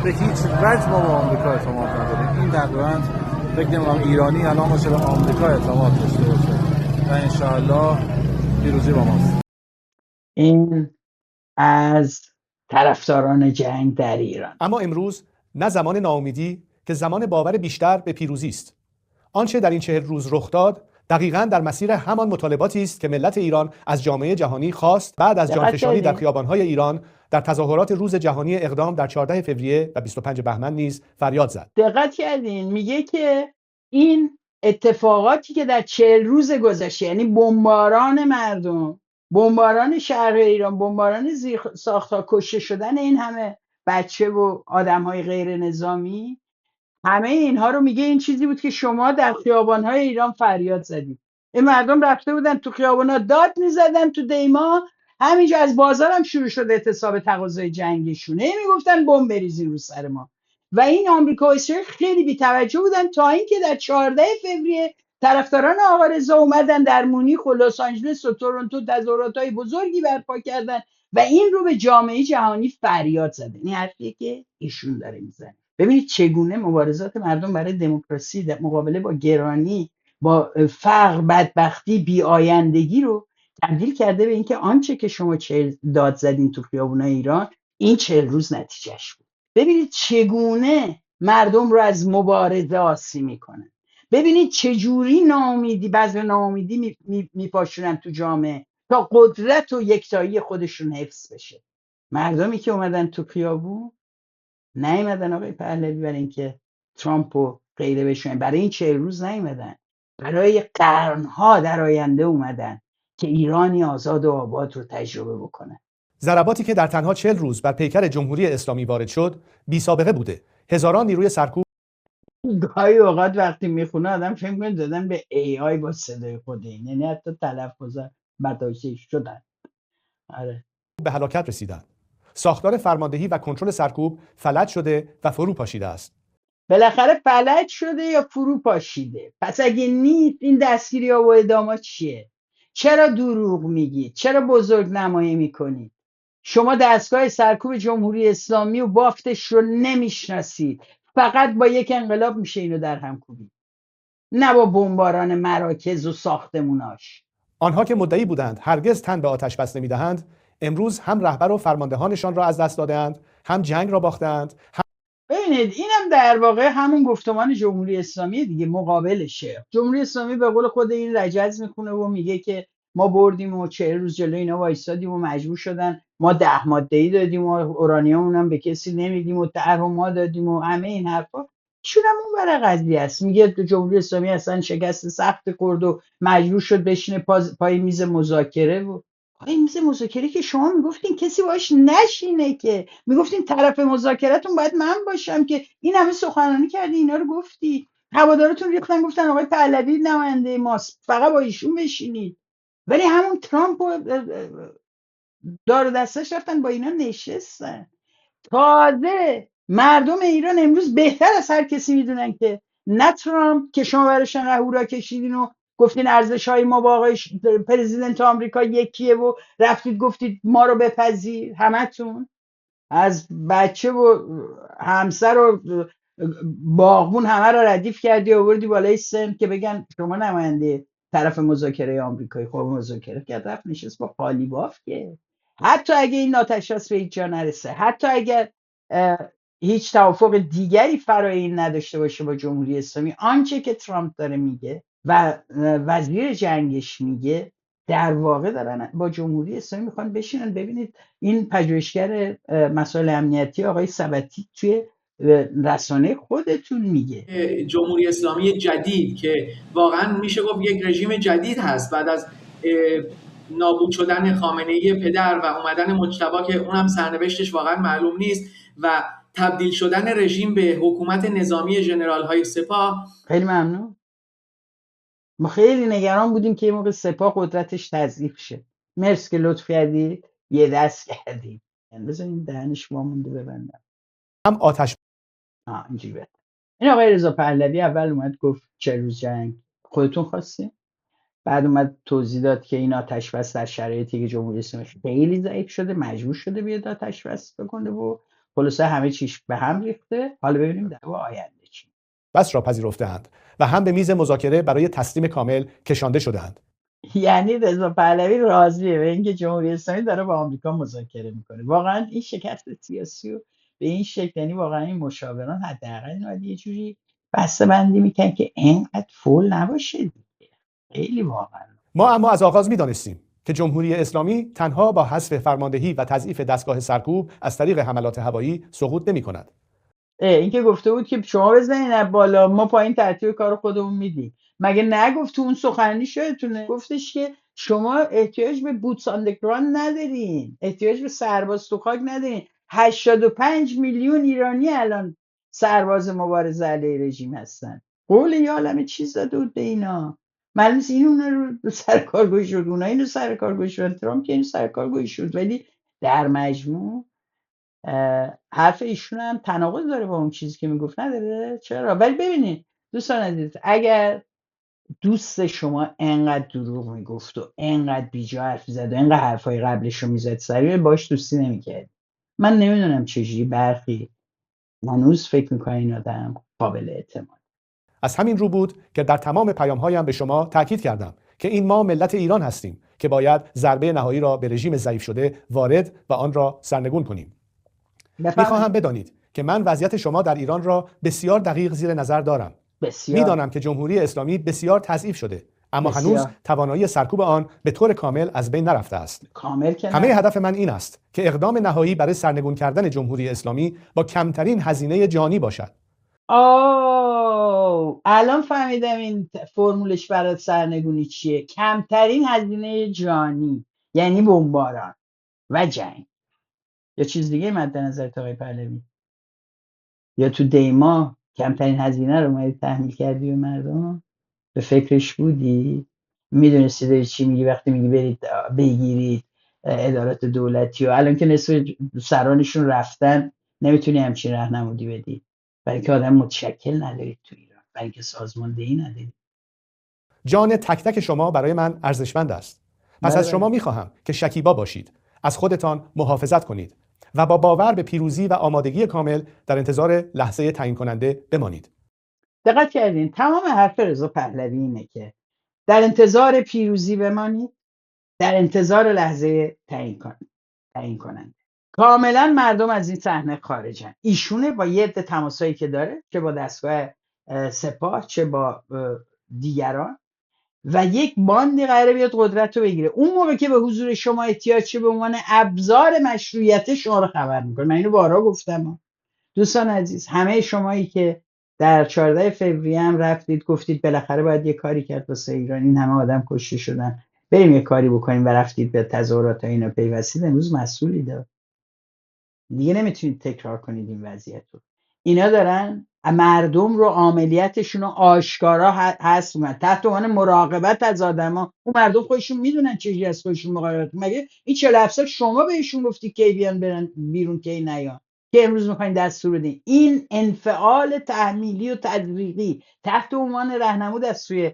به هیچ وجه ما به آمریکا اعتماد نداریم. این تقریبا فکر نمی‌کنم ایرانی الان باشه به آمریکا اعتماد داشته باشه و انشاءالله پیروزی با ماست. این از طرفداران جنگ در ایران. اما امروز نه زمان ناامیدی که زمان باور بیشتر به پیروزی است. آنچه در این 40 روز رخ داد دقیقاً در مسیر همان مطالباتی است که ملت ایران از جامعه جهانی خواست بعد از جانفشانی در خیابان‌های ایران در تظاهرات روز جهانی اقدام در 14 فوریه و 25 بهمن نیز فریاد زد. دقت کردین میگه که این اتفاقاتی که در 40 روز گذشته، یعنی بمباران مردم، بمباران شهر ایران، بمباران زیر ساخت‌ها، کشته شدن این همه بچه و آدم‌های غیر نظامی، همه اینها رو میگه این چیزی بود که شما در خیابان‌های ایران فریاد زدید. این مردم رفته بودن تو خیابان‌ها داد میزدن، تو دیما همینجا از بازارم شروع شد اعتصاب تقاضای جنگشون، میگفتن بمب بریزین رو سر ما. و این آمریکا و اسرائیل خیلی بی‌توجه بودن تا اینکه در 14 فوریه طرفداران آقا رضا اومدن در مونیخ و لس آنجلس و تورنتو تظاهرات‌های بزرگی برپا کردن و این رو به جامعه جهانی فریاد زدن. این حرفیه که ایشون داره میزنه. ببینید چگونه مبارزات مردم برای دموکراسی در مقابله با گرانی، با فقر، بدبختی، بی‌آیندگی رو تبدیل کرده به اینکه آنچه که شما داد زدین تو خیابونای ایران این 40 روز نتیجهش بود. ببینید چگونه مردم رو از مبارزه آسی میکنن. ببینید چجوری ناامیدی، بذر ناامیدی میپاشونن تو جامعه تا قدرت و یکتایی خودشون حفظ بشه. مردمی که اومدن تو خیابون نیومدن آقای پهلوی برای اینکه ترامپ و غیره بشونن، برای این 40 روز نیومدن، برای قرنها در آینده اومدن که ایرانی آزاد و آباد رو تجربه بکنن. ضرباتی که در تنها 40 روز بر پیکر جمهوری اسلامی وارد شد بی سابقه بوده. هزاران نیروی سرکوب گاهی اوقات وقتی میخونه آدم فکر می‌کنه دادن به AI با صدای خود این، یعنی حتی تلفظ متوجه شدن. آره. به هلاکت رسیدند. ساختار فرماندهی و کنترل سرکوب فلج شده و فرو پاشیده است. بالاخره فلج شده یا فرو پاشیده. پس اگه نیست این دستگیری‌ها و اعدامات چیه؟ چرا دروغ میگید؟ چرا بزرگ نمایی میکنید؟ شما دستگاه سرکوب جمهوری اسلامی و بافتش رو نمیشناسید. فقط با یک انقلاب میشه اینو در هم کوبید، نه با بمباران مراکز و ساختموناش. آنها که مدعی بودند هرگز تن به آتش بس نمی‌دهند، امروز هم رهبر و فرماندهانشان را از دست دادند، هم جنگ را باختند. ببینید اینم در واقع همون گفتمان جمهوری اسلامی دیگه، مقابلشه. جمهوری اسلامی به قول خود این رجز میکنه و میگه که ما بردیم و 40 روز جلوی اینا وایسادیم و مجبور شدن ما 10 ماده‌ای دادیم و اورانیوم هم به کسی نمیدیم و طرح ما دادیم و همه این حرفا. ایشون هم اون برای قضیه است، میگه جمهوری اسلامی اصلا شکست سخت خورد و مجبور شد بشینه پای میز مذاکره. و پای میز مذاکره که شما میگفتین کسی باش نشینه، که میگفتین طرف مذاکرتون باید من باشم، که این همه سخنرانی کردی اینا رو گفتی، هوادارتون ریختن گفتن آقای پهلوی نماینده ماست فقط با ایشون بشینید. ولی همون ترامپ و دار و دستش رفتن با اینا نشستن. تازه مردم ایران امروز بهتر از هر کسی میدونن که نه ترامپ که شما برش هورا کشیدین و گفتین ارزش‌های ما با آقای پرزیدنت آمریکا یکیه و رفتید گفتید ما رو بپذیر، همتون از بچه و همسر و باغبون همه رو ردیف کردی آوردی بالای سن که بگن شما نماینده طرف مذاکره آمریکایی. خب مذاکره کرد رفت نشست با قالیباف، که حتی اگه این آتش‌بس به هیچ جا نرسه، حتی اگر هیچ توافق دیگری فرای این نداشته باشه با جمهوری اسلامی، آنچه که ترامپ داره میگه و وزیر جنگش میگه در واقع دارن با جمهوری اسلامی میخوان بشینن. ببینید این پژوهشگر مسائل امنیتی آقای سبتی توی رسانه خودتون میگه جمهوری اسلامی جدید که واقعا میشه گفت یک رژیم جدید هست بعد از نابود شدن خامنه‌ای پدر و اومدن مجتبی که اونم سرنوشتش واقعا معلوم نیست و تبدیل شدن رژیم به حکومت نظامی ژنرال‌های سپاه. خیلی ممنون. ما خیلی نگران بودیم که یه موقع سپاه قدرتش تضعیف شه. مرسی که لطف کردی یه دست کردی. بذارین دهنش وامونده ببندم. هم آتش اینجوری بهتر. این آقای رضا پهلوی اول اومد گفت 40 روز جنگ خودتون خواستین، بعد اومد توضیح داد که این آتش بس در شرایطی که جمهوری اسلامی خیلی ضعیف شده مجبور شده بیاد آتش بس بکنه و خلاصه همه چیش به هم ریخته. حالا ببینیم در آینده چی. بس را پذیرفتند و هم به میز مذاکره برای تسلیم کامل کشانده شدند. یعنی رضا پهلوی راضیه به اینکه جمهوری اسلامی داره با آمریکا مذاکره میکنه. واقعا این شکست سیاسی و به این شکل، یعنی واقعا این مشاوران حداقل یه جوری بسته‌بندی میکنن که اینقدر فول نباشه دیگه. خیلی واقعا ما اما از آغاز میدانستیم که جمهوری اسلامی تنها با حذف فرماندهی و تضعیف دستگاه سرکوب از طریق حملات هوایی سقوط نمی‌کند. این که گفته بود که شما بزنین بالا ما پایین ترتیب کار خودمون میدیم. مگه نگفت تو اون سخنرانی شایدتونه گفتش که شما احتیاج به بوتس آن دی گراند ندارین، احتیاج به سرباز تو خاک ندارین. 85 میلیون ایرانی الان سرباز مبارزه علیه رژیم هستن. قول یه عالمه چیز داده بود به اینا. معلومه این اونا رو سر کار گوش شد، اونا اینو سر کار گوش شد، ترامپ که اینو سر کار گوش شد. ولی در مجموع حرف ایشون هم تناقض داره با اون چیزی که میگفت، نداره؟ چرا؟ ولی ببینید دوستان عزیز، اگر دوست شما انقدر دروغ میگفت و انقدر بیجا حرف زد و انقدر حرفای قبلش رو میزد سریع، باش دوستی نمیکرد. من نمیدونم چجوری برخی هنوز فکر میکنه این آدم قابل اعتماد. از همین رو بود که در تمام پیام‌هایم به شما تاکید کردم که این ما ملت ایران هستیم که باید ضربه نهایی را به رژیم ضعیف شده وارد و آن را سرنگون کنیم. میخواهم بدانید که من وضعیت شما در ایران را بسیار دقیق زیر نظر دارم. میدانم که جمهوری اسلامی بسیار تضعیف شده، اما هنوز توانایی سرکوب آن به طور کامل از بین نرفته است. همه هدف من این است که اقدام نهایی برای سرنگون کردن جمهوری اسلامی با کمترین هزینه جانی باشد. الان فهمیدم این فرمولش برای سرنگونی چیه. کمترین هزینه جانی یعنی بمباران و جنگ. یا چیز دیگه مد نظر آقای پهلوی؟ یا تو دیما کمترین هزینه رو اومدی تحمیل کردی به مردم؟ به فکرش بودی؟ میدونستی داری چی میگی وقتی میگی برید بگیرید ادارات دولتی؟ و الان که نصف سرانشون رفتن نمیتونی همچین راهنمودی بدی، برای که آدم متشکل ندارید تو ایران، برای که سازماندهی ندارید. جان تک تک شما برای من ارزشمند است. پس از شما میخواهم که شکیبا باشید، از خودتان محافظت کنید و با باور به پیروزی و آمادگی کامل در انتظار لحظه تعیین کننده بمانید. دقت کردین تمام حرف رضا پهلوی اینه که در انتظار پیروزی بمانید، در انتظار لحظه تعیین کننده. کاملا مردم از این صحنه خارجن. ایشونه با یه عده تماسایی که داره، چه با دستگاه سپاه چه با دیگران، و یک باندی قراره بیاد قدرت رو بگیره. اون موقع که به حضور شما احتیاج چه به عنوان ابزار مشروعیت شما رو خبر میکنه. من اینو بارها گفتم. دوستان عزیز، همه شمایی که در 14 فوریه هم رفتید گفتید بالاخره باید یه کاری کرد واسه ایران، این همه آدم کشته شدن، بریم یه کاری بکنیم و رفتید به تظاهرات اینا پیوستید، امروز مسئولید. دیگه نمیتونید تکرار کنید این وضعیت رو. اینا دارن مردم رو، عملیاتشون رو آشکارا هست من تحت عنوان مراقبت از آدما. اون مردم خودشون میدونن چجوری از خودشون مراقبت. مگه این 47 سال شما بهشون گفتی کی بیان برن بیرون کی نیان، که امروز میخواین دستور بدین؟ این انفعال تحمیلی و تدریجی تحت عنوان راهنمود از سوی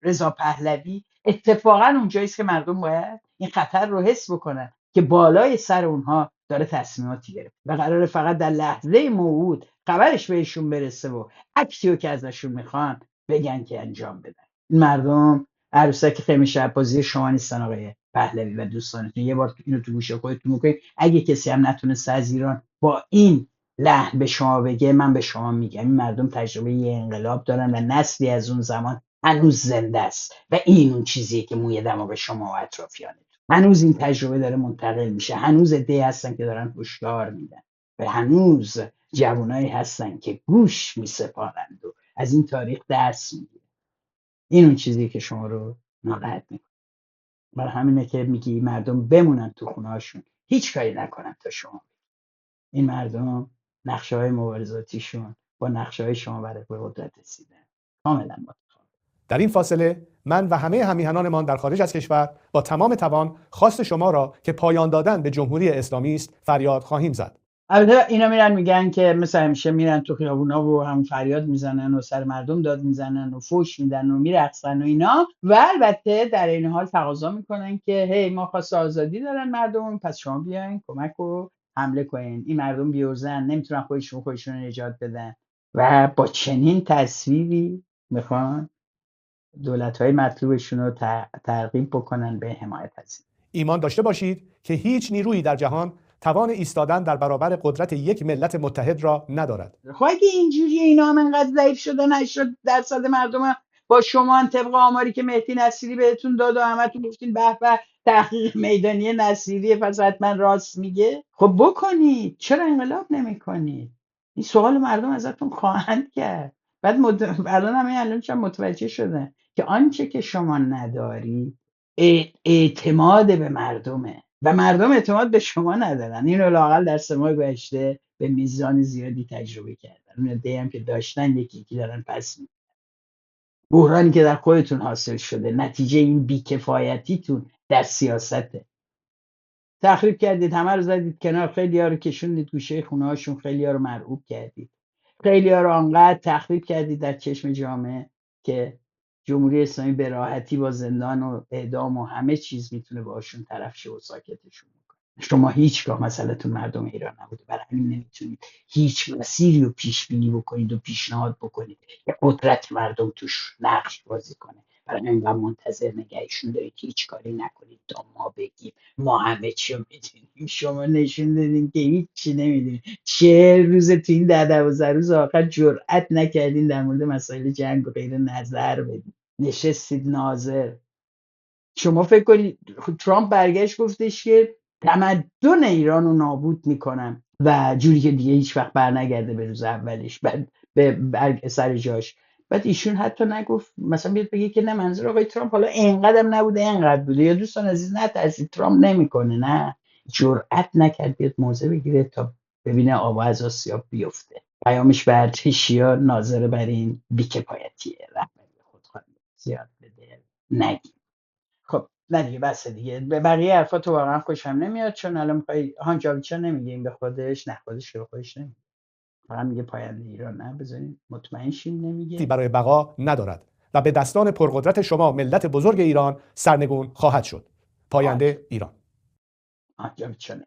رضا پهلوی اتفاقا اونجایی است که مردم باید این خطر رو حس بکنن که بالای سر اونها داره تصمیماتی گرفت و قراره فقط در لحظه موعود خبرش بهشون برسه و اکتیو که ازشون میخوان بگن که انجام بدن. این مردم عروسک خیمه شب‌بازی شما نیستن آقای پهلوی و دوستانتون. یه بار اینو تو گوشه خودتون بکنید. اگه کسی هم نتونسته از ایران با این لحن به شما بگه، من به شما میگم این مردم تجربه یه انقلاب دارن و نسلی از اون زمان هنوز زنده است و این اون چیزیه که موی دماغ شما و اطرافیانه هنوز این تجربه داره منتقل میشه. هنوز عده‌ای هستن که دارن هشدار میدن و هنوز جوانایی هستن که گوش میسپارند و از این تاریخ درس میگیرن. این اون چیزی که شما رو ناراحت میکنه. برای همینه که میگی مردم بمونن تو خونه‌هاشون، هیچ کاری نکنن تا شما. این مردم نقشه‌های مبارزاتیشون با نقشه‌های شما برای قدرت رسیدن کاملا متفاوته. در این فاصله من و همه همیهنانمان در خارج از کشور با تمام توان خواست شما را که پایان دادن به جمهوری اسلامی است فریاد خواهیم زد. البته اینا میرن میگن که مثل همیشه میرن تو خیابونا و هم فریاد میزنن و سر مردم داد میزنن و فوش میدن و میرقصن و اینا، و البته در این حال تقاضا میکنن که هی ما خواست آزادی دارن مردم، پس شما بیاین کمک رو حمله کنین. این مردم بیوزن، نمیتونن خودشون نجات بدن و با چنین تصویری میخوان دولت‌های مطلوبشون رو ترغیب بکنن به حمایت از این. ایمان داشته باشید که هیچ نیرویی در جهان توان ایستادن در برابر قدرت یک ملت متحد را ندارد. خب اگه اینجوری اینا هم انقدر ضعیف شدن، 80% مردم هم با شما طبق آماری که مهدی نصیری بهتون داد و همتون گفتین به به تحقیق میدانی نصیری پس حتما راست میگه، خب بکنید. چرا انقلاب نمیکنید؟ این سوال مردم ازتون خواهند کرد. بعد الان الان چون متوجه شدن که آنچه که شما نداری اعتماد به مردمه و مردم اعتماد به شما ندارن. اینو لااقل در 3 ماه گذشته به میزان زیادی تجربه کردن. اون عده‌ای هم که داشتن یکی دارن پس میدن. بحرانی که در خودتون حاصل شده نتیجه این بیکفایتیتون در سیاسته. تخریب کردید، همه رو زدید کنار، خیلی‌ها رو کشوندید گوشه خونه‌هاشون، خیلی‌ها رو مرعوب کردید، خیلی‌ها رو انقدر تخریب کردید در چشم جامعه که جمهوری اسلامی به راحتی با زندان و اعدام و همه چیز میتونه باشون طرف شه و ساکتشون کنه. شما هیچگاه مسئله‌تون مردم ایران نبوده، برای همین نمیتونید هیچ مسیری رو پیش بینی بکنید و پیشنهاد بکنید که قدرت مردم توش نقش بازی کنه. برای اینقدر منتظر نگهشون دارید که هیچ کاری نکنید تا ما بگیم ما همه چی رو میدونیم. شما نشون دادین که هیچ چی نمیدونید. 40 روز تو این 10-12 روز آخر جرئت نکردین در مورد مسائل جنگ و غیره نظر بدین. نشستید ناظر. شما فکر کنید ترامپ برگشت گفتش که تمدن ایران رو نابود میکنم و جوری که دیگه هیچ وقت برنگرده به روز اولش، بعد به سر جاش. بعد ایشون حتی نگفت مثلا بیاد بگه که نه منظور آقای ترامپ حالا اینقدرم نبوده اینقدر بوده. یا دوستان عزیز نترسید، ترامپ نمیکنه. نه، جرئت نکرد بیاد موضع بگیره تا ببینه آب از آسیاب بیفته. پیامش به ارتشیا ناظر بر این بی‌کفایتیه. رهبری خودخواهی زیاد بده نگی. خب نه دیگه بس دیگه. به بقیه حرفاتو واقعا خوشم نمیاد، چون الان میخوای جاویدچا نمیگه این به خودش، نه خودش به خودش نمیگه، فقط میگه پاینده ایران. نه بزنین مطمئن شیم نمیگه. برای بقا ندارد و به دستان پرقدرت شما ملت بزرگ ایران سرنگون خواهد شد. پاینده ایران. جاویدچا نه.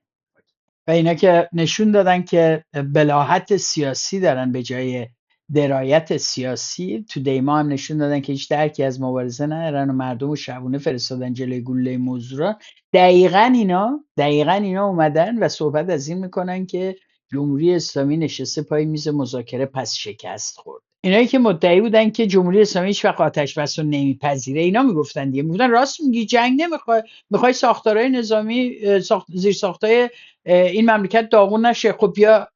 و اینا که نشون دادن که بلاهت سیاسی دارن به جای درایت سیاسی تو دیما هم نشون دادن که هیچ درکی از مبارزه ندارن و مردم و شبونه فرستادن جلوی گلوله موضوع. دقیقاً اینا اومدن و صحبت از این میکنن که جمهوری اسلامی نشسته پای میز مذاکره پس شکست خورد. اینایی که مدعی بودن که جمهوری اسلامی هیچ وقت آتش بس رو نمیپذیره، اینا میگفتن دیگه، میگفتن راست میگی، جنگ نمیخوای، میخوای ساختارهای نظامی زیر ساختای این مملکت داغون نشه، خب بیا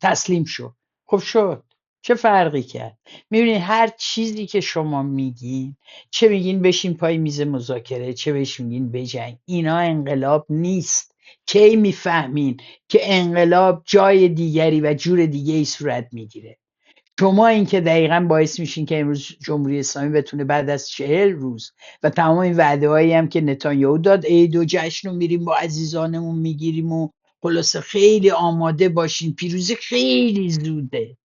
تسلیم شو. خب شد، چه فرقی کرد؟ میبینید هر چیزی که شما میگین، چه میگین بشین پای میز مذاکره، چه بهش میگین بجنگ، اینا انقلاب نیست. کی میفهمین که انقلاب جای دیگری و جور دیگه ای صورت میگیره؟ شما این که دقیقاً باعث میشین که امروز جمهوری اسلامی بتونه بعد از 40 روز و تمام این وعده هایی هم که نتانیاهو داد، عید و جشن رو میریم با عزیزانمون میگیریم و خلاصه خیلی آماده باشین، پیروزی خیلی زوده.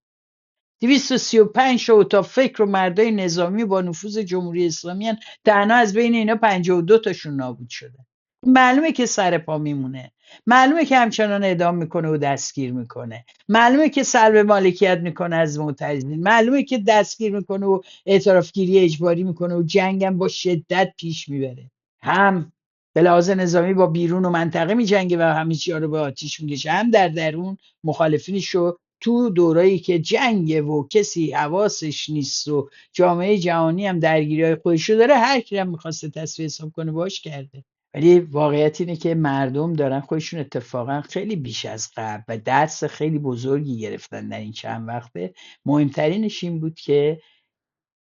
235 تا اتاق فکر و مردای نظامی با نفوذ جمهوری اسلامی هن. تنها از بین اینا 52 تاشون نابود شده. معلومه که سر پا میمونه، معلومه که همچنان اعدام میکنه و دستگیر میکنه، معلومه که سلب مالکیت میکنه از معترضین، معلومه که دستگیر میکنه و اعترافگیری اجباری میکنه و جنگم با شدت پیش میبره. هم به لحاظ نظامی با بیرون و منطقه میجنگه و همه چیزا رو به آتیش میکشه، هم در درون مخالفینشو تو دورایی که جنگه و کسی حواسش نیست و جامعه جهانی هم درگیری‌های خودشو داره، هر کی هم می‌خواسته تصفیه حساب کنه باش کرده. ولی واقعیت اینه که مردم دارن خودشون اتفاقا خیلی بیش از قبل و درس خیلی بزرگی گرفتن در این چند وقته. مهمترینش این بود که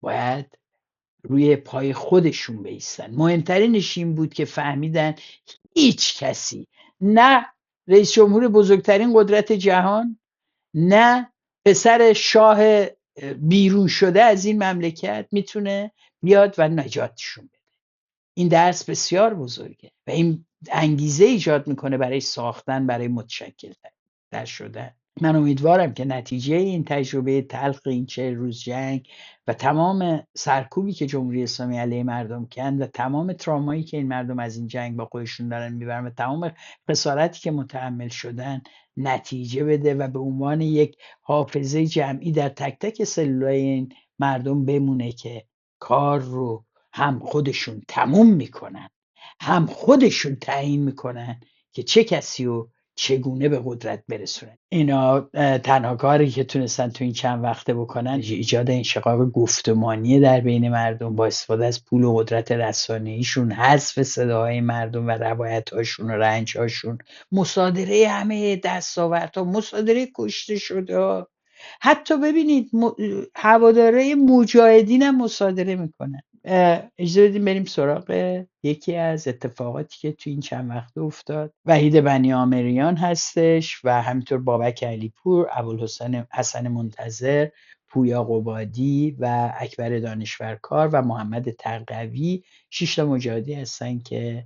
باید روی پای خودشون بایستن. مهمترینش این بود که فهمیدن هیچ کسی، نه رئیس جمهور بزرگترین قدرت جهان، نه پسر شاه بیرون شده از این مملکت میتونه بیاد و نجاتشون بده. این درس بسیار بزرگه و این انگیزه ایجاد میکنه برای ساختن، برای متشکل در شدن. من امیدوارم که نتیجه این تجربه تلخ این 40 روز جنگ و تمام سرکوبی که جمهوری اسلامی علیه مردم کند و تمام ترامایی که این مردم از این جنگ با خودشون دارن میبرن و تمام خسارتی که متحمل شدن نتیجه بده و به عنوان یک حافظه جمعی در تک تک سلولای این مردم بمونه که کار رو هم خودشون تموم میکنن، هم خودشون تعیین میکنن که چه کسی رو چگونه به قدرت برسونن. اینا تنها کاری که تونستن تو این چند وقته بکنن ایجاد انشقاق گفتمانی در بین مردم با استفاده از پول و قدرت رسانه‌ایشون، حذف صداهای مردم و روایت‌هاشون و رنج‌هاشون، مصادره همه دستاوردها، مصادره کشته شده. حتی ببینید هواداره مجاهدین هم مصادره میکنن. اجازه بدیم بریم سراغ یکی از اتفاقاتی که تو این چند وقت افتاد. وحید بنیامریان هستش و همینطور بابک علیپور، ابوالحسن حسن منتظر، پویا قبادی و اکبر دانشورکار و محمد ترقوی 6 تا مجاهدی هستن که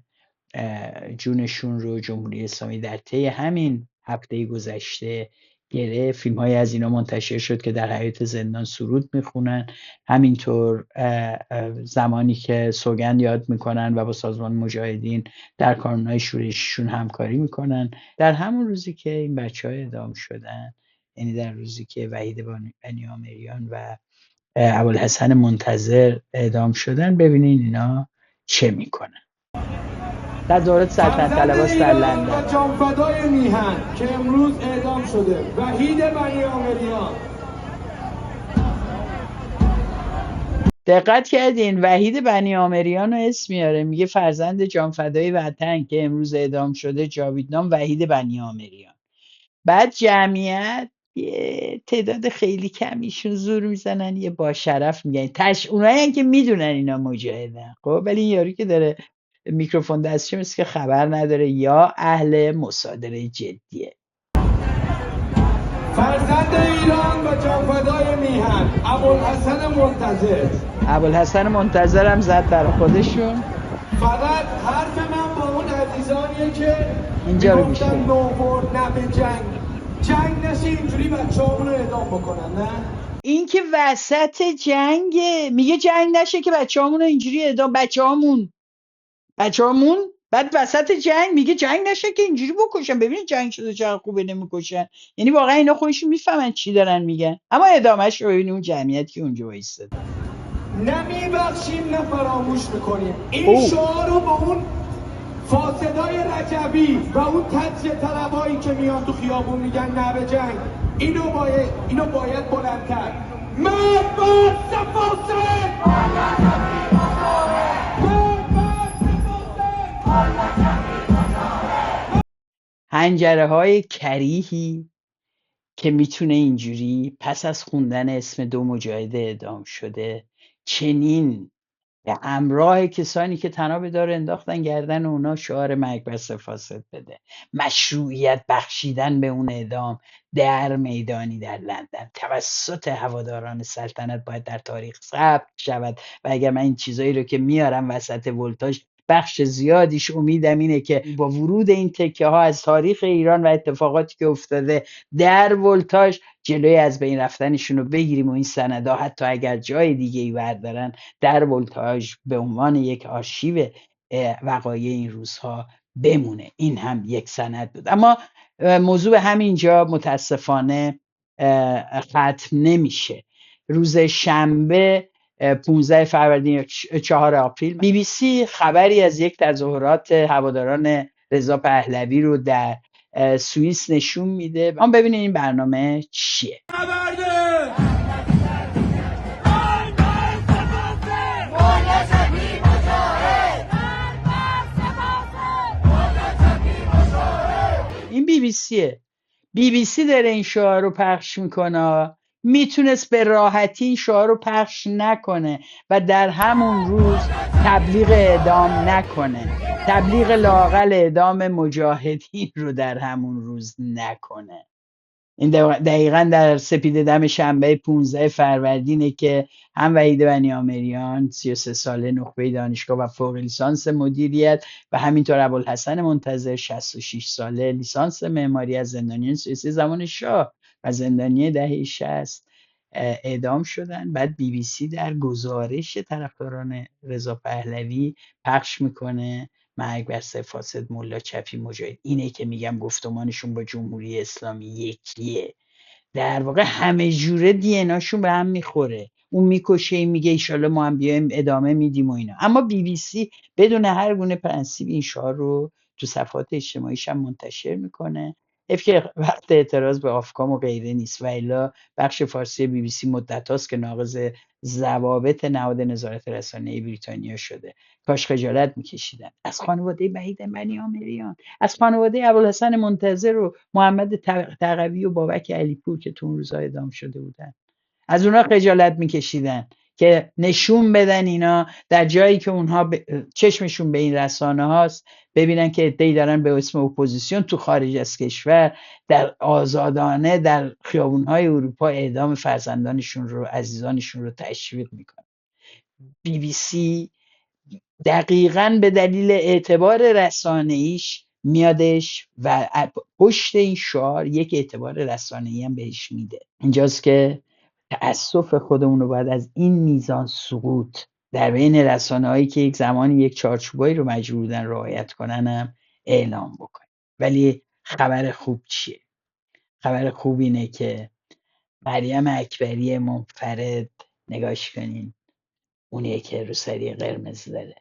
جونشون رو جمهوری اسلامی در طی همین هفته گذشته گرفت. فیلم های از اینا منتشر شد که در حیاط زندان سرود میخونن، همینطور زمانی که سوگند یاد میکنن و با سازمان مجاهدین در کارنامه‌های شورشیشون همکاری میکنن. در همون روزی که این بچه ها اعدام شدن، یعنی در روزی که وحید بنیامریان و ابوالحسن منتظر اعدام شدن، ببینین اینا چه میکنن. در دورت سلطنت طلباست در لندن. جانفدای میهن که امروز اعدام شده، وحید بنیامریان. دقت کردین وحید بنیامریان رو اسم میاره، میگه فرزند جانفدای وطن که امروز اعدام شده جاویدنام وحید بنیامریان. بعد جمعیت یه تعداد خیلی کمیشون زور میزنن، یه با شرف میگن اونایی که میدونن اینا مجاهدن، خب ولی این یاری که داره میکروفون دستشه مثل که خبر نداره یا اهل مصادره جدیه. فرزند ایران و جانفدای میهن ابوالحسن منتظر. ابوالحسن منتظر هم زد برای خودشون. فقط حرف من با اون عزیزانیه که اینجا رو میشه نوبرد نه به جنگ نشه اینجوری بچه‌هامون رو اعدام بکنن. نه این که وسط جنگه، میگه جنگ نشه که بچه‌هامون رو اینجوری اعدام. بچه‌هامون بعد وسط جنگ میگه جنگ نشه که اینجوری بکشن، ببینید جنگ شده چقدر خوبه نمیکشن. یعنی واقعا اینا خودشون میفهمن چی دارن میگن. اما ادامهش رو ببینید اون جمعیت که اونجا وایساده. نمیبخشیم نه فراموش میکنیم. این شعار رو به اون فاسدای رجبی و اون تجزیه طلبایی که میان تو خیابون میگن نه به جنگ، اینو باید بلندتر. مرد بر فاسد! حنجره های کریهی که میتونه اینجوری پس از خوندن اسم 2 مجاهد اعدام شده چنین به همراه کسانی که طناب دار انداختن گردن اونا شعار مرگ بر فاسد بده، مشروعیت بخشیدن به اون اعدام در میدانی در لندن توسط هواداران سلطنت باید در تاریخ ثبت شود. و اگر من این چیزایی رو که میارم وسط ولتاژ، بخش زیادیش امیدم اینه که با ورود این تکه ها از تاریخ ایران و اتفاقاتی که افتاده در ولتاژ جلوی از بین رفتنشون رو بگیریم و این سندها حتی اگر جای دیگه ای بردارن در ولتاژ به عنوان یک آرشیو وقایع این روزها بمونه. این هم یک سند بود. اما موضوع به همینجا متاسفانه ختم نمیشه. روز شنبه 15 فروردین 4 آپریل BBC خبری از یک تظاهرات هواداران رضا پهلوی رو در سوئیس نشون میده. ما ببینید این برنامه چیه. این BBC داره این شعار رو پخش میکنه. میتونست به راحتی این شعار رو پخش نکنه و در همون روز تبلیغ اعدام نکنه، تبلیغ لااقل اعدام مجاهدین رو در همون روز نکنه. این دقیقا در سپیده دم شنبه 15 فروردینه که هم وحید بنیامریان 33 ساله نخبه دانشگاه و فوق لیسانس مدیریت و همینطور ابوالحسن منتظر 66 ساله لیسانس معماری از زندانیان سیاسی زمان شاه و زندانی دهه 60 اعدام شدن. بعد BBC در گزارش طرفداران رضا پهلوی پخش میکنه مرگ بر فاسد ملا چپی مجاهد. اینه که میگم گفتمانشون با جمهوری اسلامی یکیه. در واقع همه جوره دی به هم میخوره. اون میکشه، این میگه ایشالا ما هم بیایم ادامه میدیم و اینا. اما BBC بدون هر گونه پرنسیب این شعار رو تو صفحات اجتماعیش هم منتشر میکنه. که وقت اعتراض به آفکام و غیره نیست. و الا بخش فارسی BBC مدت هاست که ناقض ضوابط نهاد نظارت رسانه‌ای بریتانیا شده. کاش خجالت میکشیدن از خانواده وحید بنیامریان، از خانواده ابوالحسن منتظر و محمد تقوی و بابک علیپور که تو اون روزا اعدام شده بودن. از اونها خجالت میکشیدن که نشون بدن اینا در جایی که اونها چشمشون به این رسانه هاست ببینن که عده‌ای دارن به اسم اپوزیسیون تو خارج از کشور در آزادانه در خیابون‌های اروپا اعدام فرزندانشون رو، عزیزانشون رو تشویق میکنن. BBC دقیقاً به دلیل اعتبار رسانه‌ایش میادش و پشت این شعار یک اعتبار رسانه‌ای هم بهش میده. اینجاست که تأسف خودمون رو باید از این میزان سقوط در بین رسانه‌هایی که یک زمانی یک چارچوبایی رو مجبور بودن رعایت کنن هم اعلام بکنیم. ولی خبر خوب چیه؟ خبر خوب اینه که مریم اکبری منفرد، نگاش کنین، اونیه که روسری قرمز داره،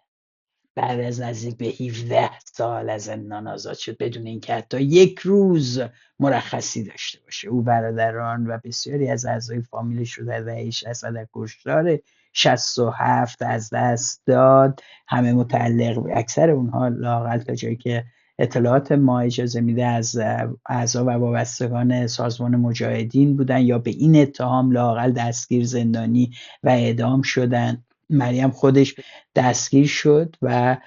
بعد از نزدیک به 17 سال از زندان آزاد شد بدون اینکه حتی یک روز مرخصی داشته باشه. او، برادران و بسیاری از اعضای فامیلش رو در دهه 60 در کشتار 67 از دست داد. همه متعلق به اکثر اونها لااقل تا جایی که اطلاعات ما اجازه میده از اعضا و وابستگان سازمان مجاهدین بودن یا به این اتهام لااقل دستگیر، زندانی و اعدام شدن. مریم خودش دستگیر شد و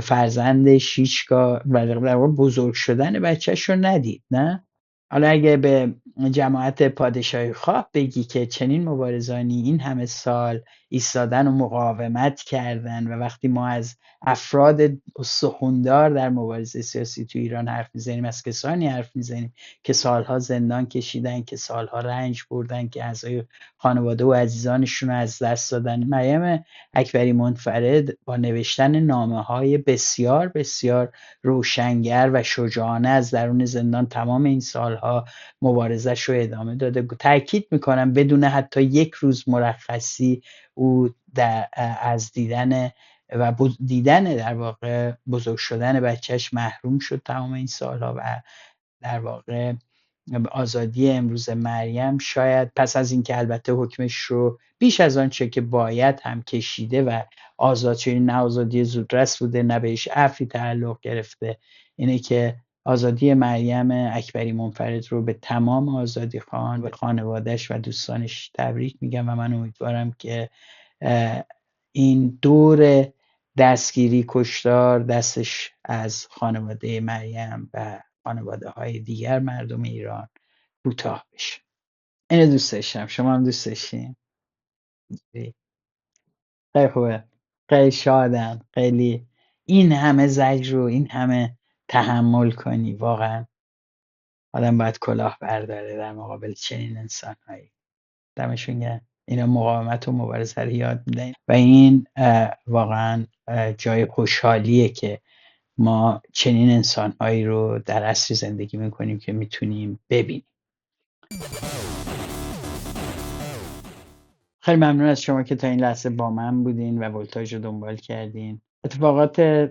فرزندش هیچگاه و بزرگ شدن بچهش رو ندید. نه حالا اگه به جماعت پادشاهی خواه بگی که چنین مبارزانی این همه سال ایستادن و مقاومت کردن و وقتی ما از افراد سخوندار در مبارزه سیاسی تو ایران حرف میزنیم، از کسانی حرف میزنیم که سالها زندان کشیدن، که سالها رنج بردن، که اعضای خانواده و عزیزانشون رو از دست دادن. مریم اکبری منفرد با نوشتن نامه‌های بسیار بسیار روشنگر و شجاعانه از درون زندان تمام این سالها مبارزش رو ادامه داده. تأکید میکنم بدون حتی یک روز مرخصی او از دیدن و دیدن در واقع بزرگ شدن بچهش محروم شد تمام این سالها و در واقع آزادی امروز مریم شاید پس از اینکه البته حکمش رو بیش از آنچه که باید هم کشیده و آزاد شد، نه آزادی زودرس بوده نه بهش عفوی تعلق گرفته، اینه که آزادی مریم اکبری منفرد رو به تمام آزادی خان و خانوادهش و دوستانش تبریک میگم و من امیدوارم که این دور دستگیری کشتار دستش از خانواده مریم و خانواده های دیگر مردم ایران کوتاه بشه. اینو دوست داشتم. شما هم دوست داشتین؟ خیلی خوبه. خیلی شادم. خیلی این همه زجر رو این همه تحمل کنی، واقعا آدم باید کلاه برداره در مقابل چنین انسان هایی. دمشون گرم. اینا مقاومت و مبارزه رو یاد میدن و این واقعا جای خوشحالیه که ما چنین انسانهایی رو در عصری زندگی میکنیم که میتونیم ببینیم. خیلی ممنون از شما که تا این لحظه با من بودین و ولتاژ رو دنبال کردین. اتفاقات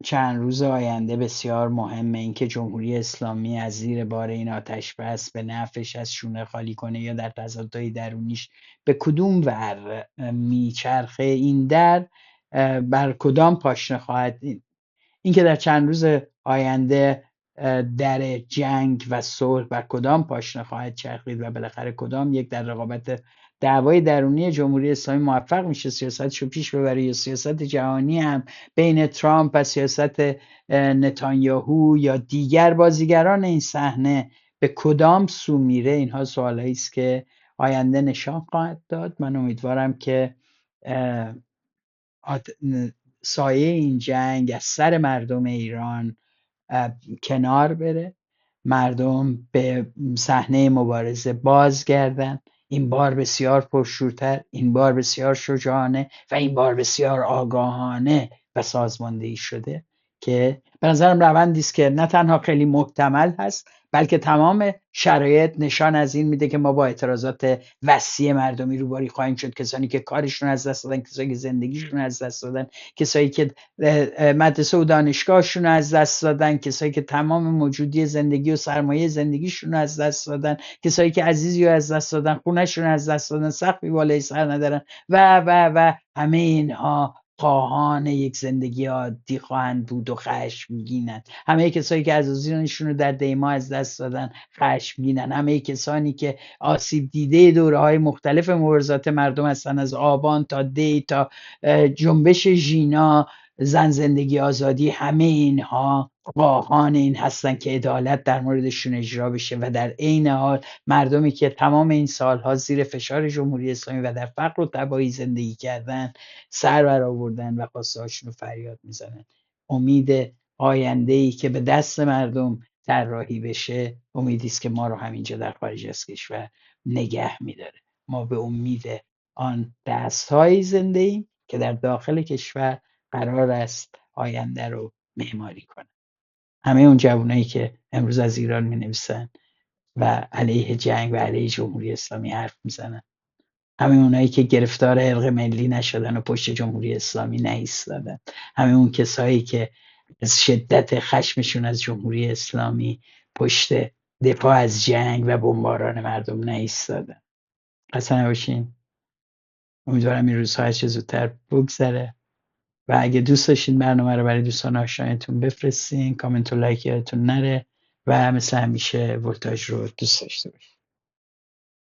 چند روز آینده بسیار مهمه. اینکه جمهوری اسلامی از زیر بار این آتش بس به نفعش از شونه خالی کنه یا در تضادهای درونیش به کدوم ور میچرخه، این در بر کدام پاشنه خواهد اینکه در چند روز آینده در جنگ و صلح بر کدام پاشنه خواهد چرخید و بالاخره کدام یک در رقابت دعوای درونی جمهوری اسلامی موفق میشه سیاستش رو پیش ببره یا سیاست جهانی هم بین ترامپ و سیاست نتانیاهو یا دیگر بازیگران این صحنه به کدام سو میره، اینها سوالایی است که آینده نشان خواهد داد. من امیدوارم که سایه این جنگ از سر مردم ایران کنار بره، مردم به صحنه مبارزه بازگردن، این بار بسیار پرشورتر، این بار بسیار شجاعانه و این بار بسیار آگاهانه و سازماندهی شده که به نظرم روندی است که نه تنها خیلی محتمل هست بلکه تمام شرایط نشان از این میده که ما با اعتراضات وسیع مردمی روباری خواهیم شد. کسانی که کارشون از دست دادن، کسانی که زندگیشون از دست دادن، کسایی که مدرسه و دانشگاهشون از دست دادن، کسایی که تمام موجودی زندگی و سرمایه زندگیشون از دست دادن، کسایی که عزیزی رو از دست دادن، خونهشون از دست دادن، سقفی بالای سر ندارن و همه اینها خواهان یک زندگی عادی خواهند بود و خشمگینند. همه کسایی که عزیزانشون رو در دیما از دست دادن خشمگینند. همه کسانی که آسیب دیده دوره‌های مختلف مبارزات مردم هستن، از آبان تا دی تا جنبش ژینا، زن زندگی آزادی، همه اینها خواهان این هستن که عدالت در موردشون اجرا بشه و در عین حال مردمی که تمام این سالها زیر فشار جمهوری اسلامی و در فقر و تباهی زندگی کردن سر برآوردن و خواسته‌هاشون رو فریاد میزنن. امید آینده‌ای که به دست مردم طراحی بشه امیدی است که ما رو همینجا در خارج از کشور نگه میداره. ما به امید آن دست‌هایی زنده‌ایم که در داخل کشور قرار است آینده رو معماری کنن. همه اون جوانایی که امروز از ایران می‌نویسن و علیه جنگ و علیه جمهوری اسلامی حرف میزنن، همه اونایی که گرفتار ارق ملی نشدن و پشت جمهوری اسلامی نایستادن، همه اون کسایی که از شدت خشمشون از جمهوری اسلامی پشت دفاع از جنگ و بمباران مردم نایستادن. خسته نباشین. امیدوارم این روزها هرچه زودتر بگذره و اگه دوست داشتین برنامه رو برای دوستان آشنایتون بفرستین، کامنت و لایک یادتون نره و مثل همیشه ولتاژ رو دوست داشته باشین.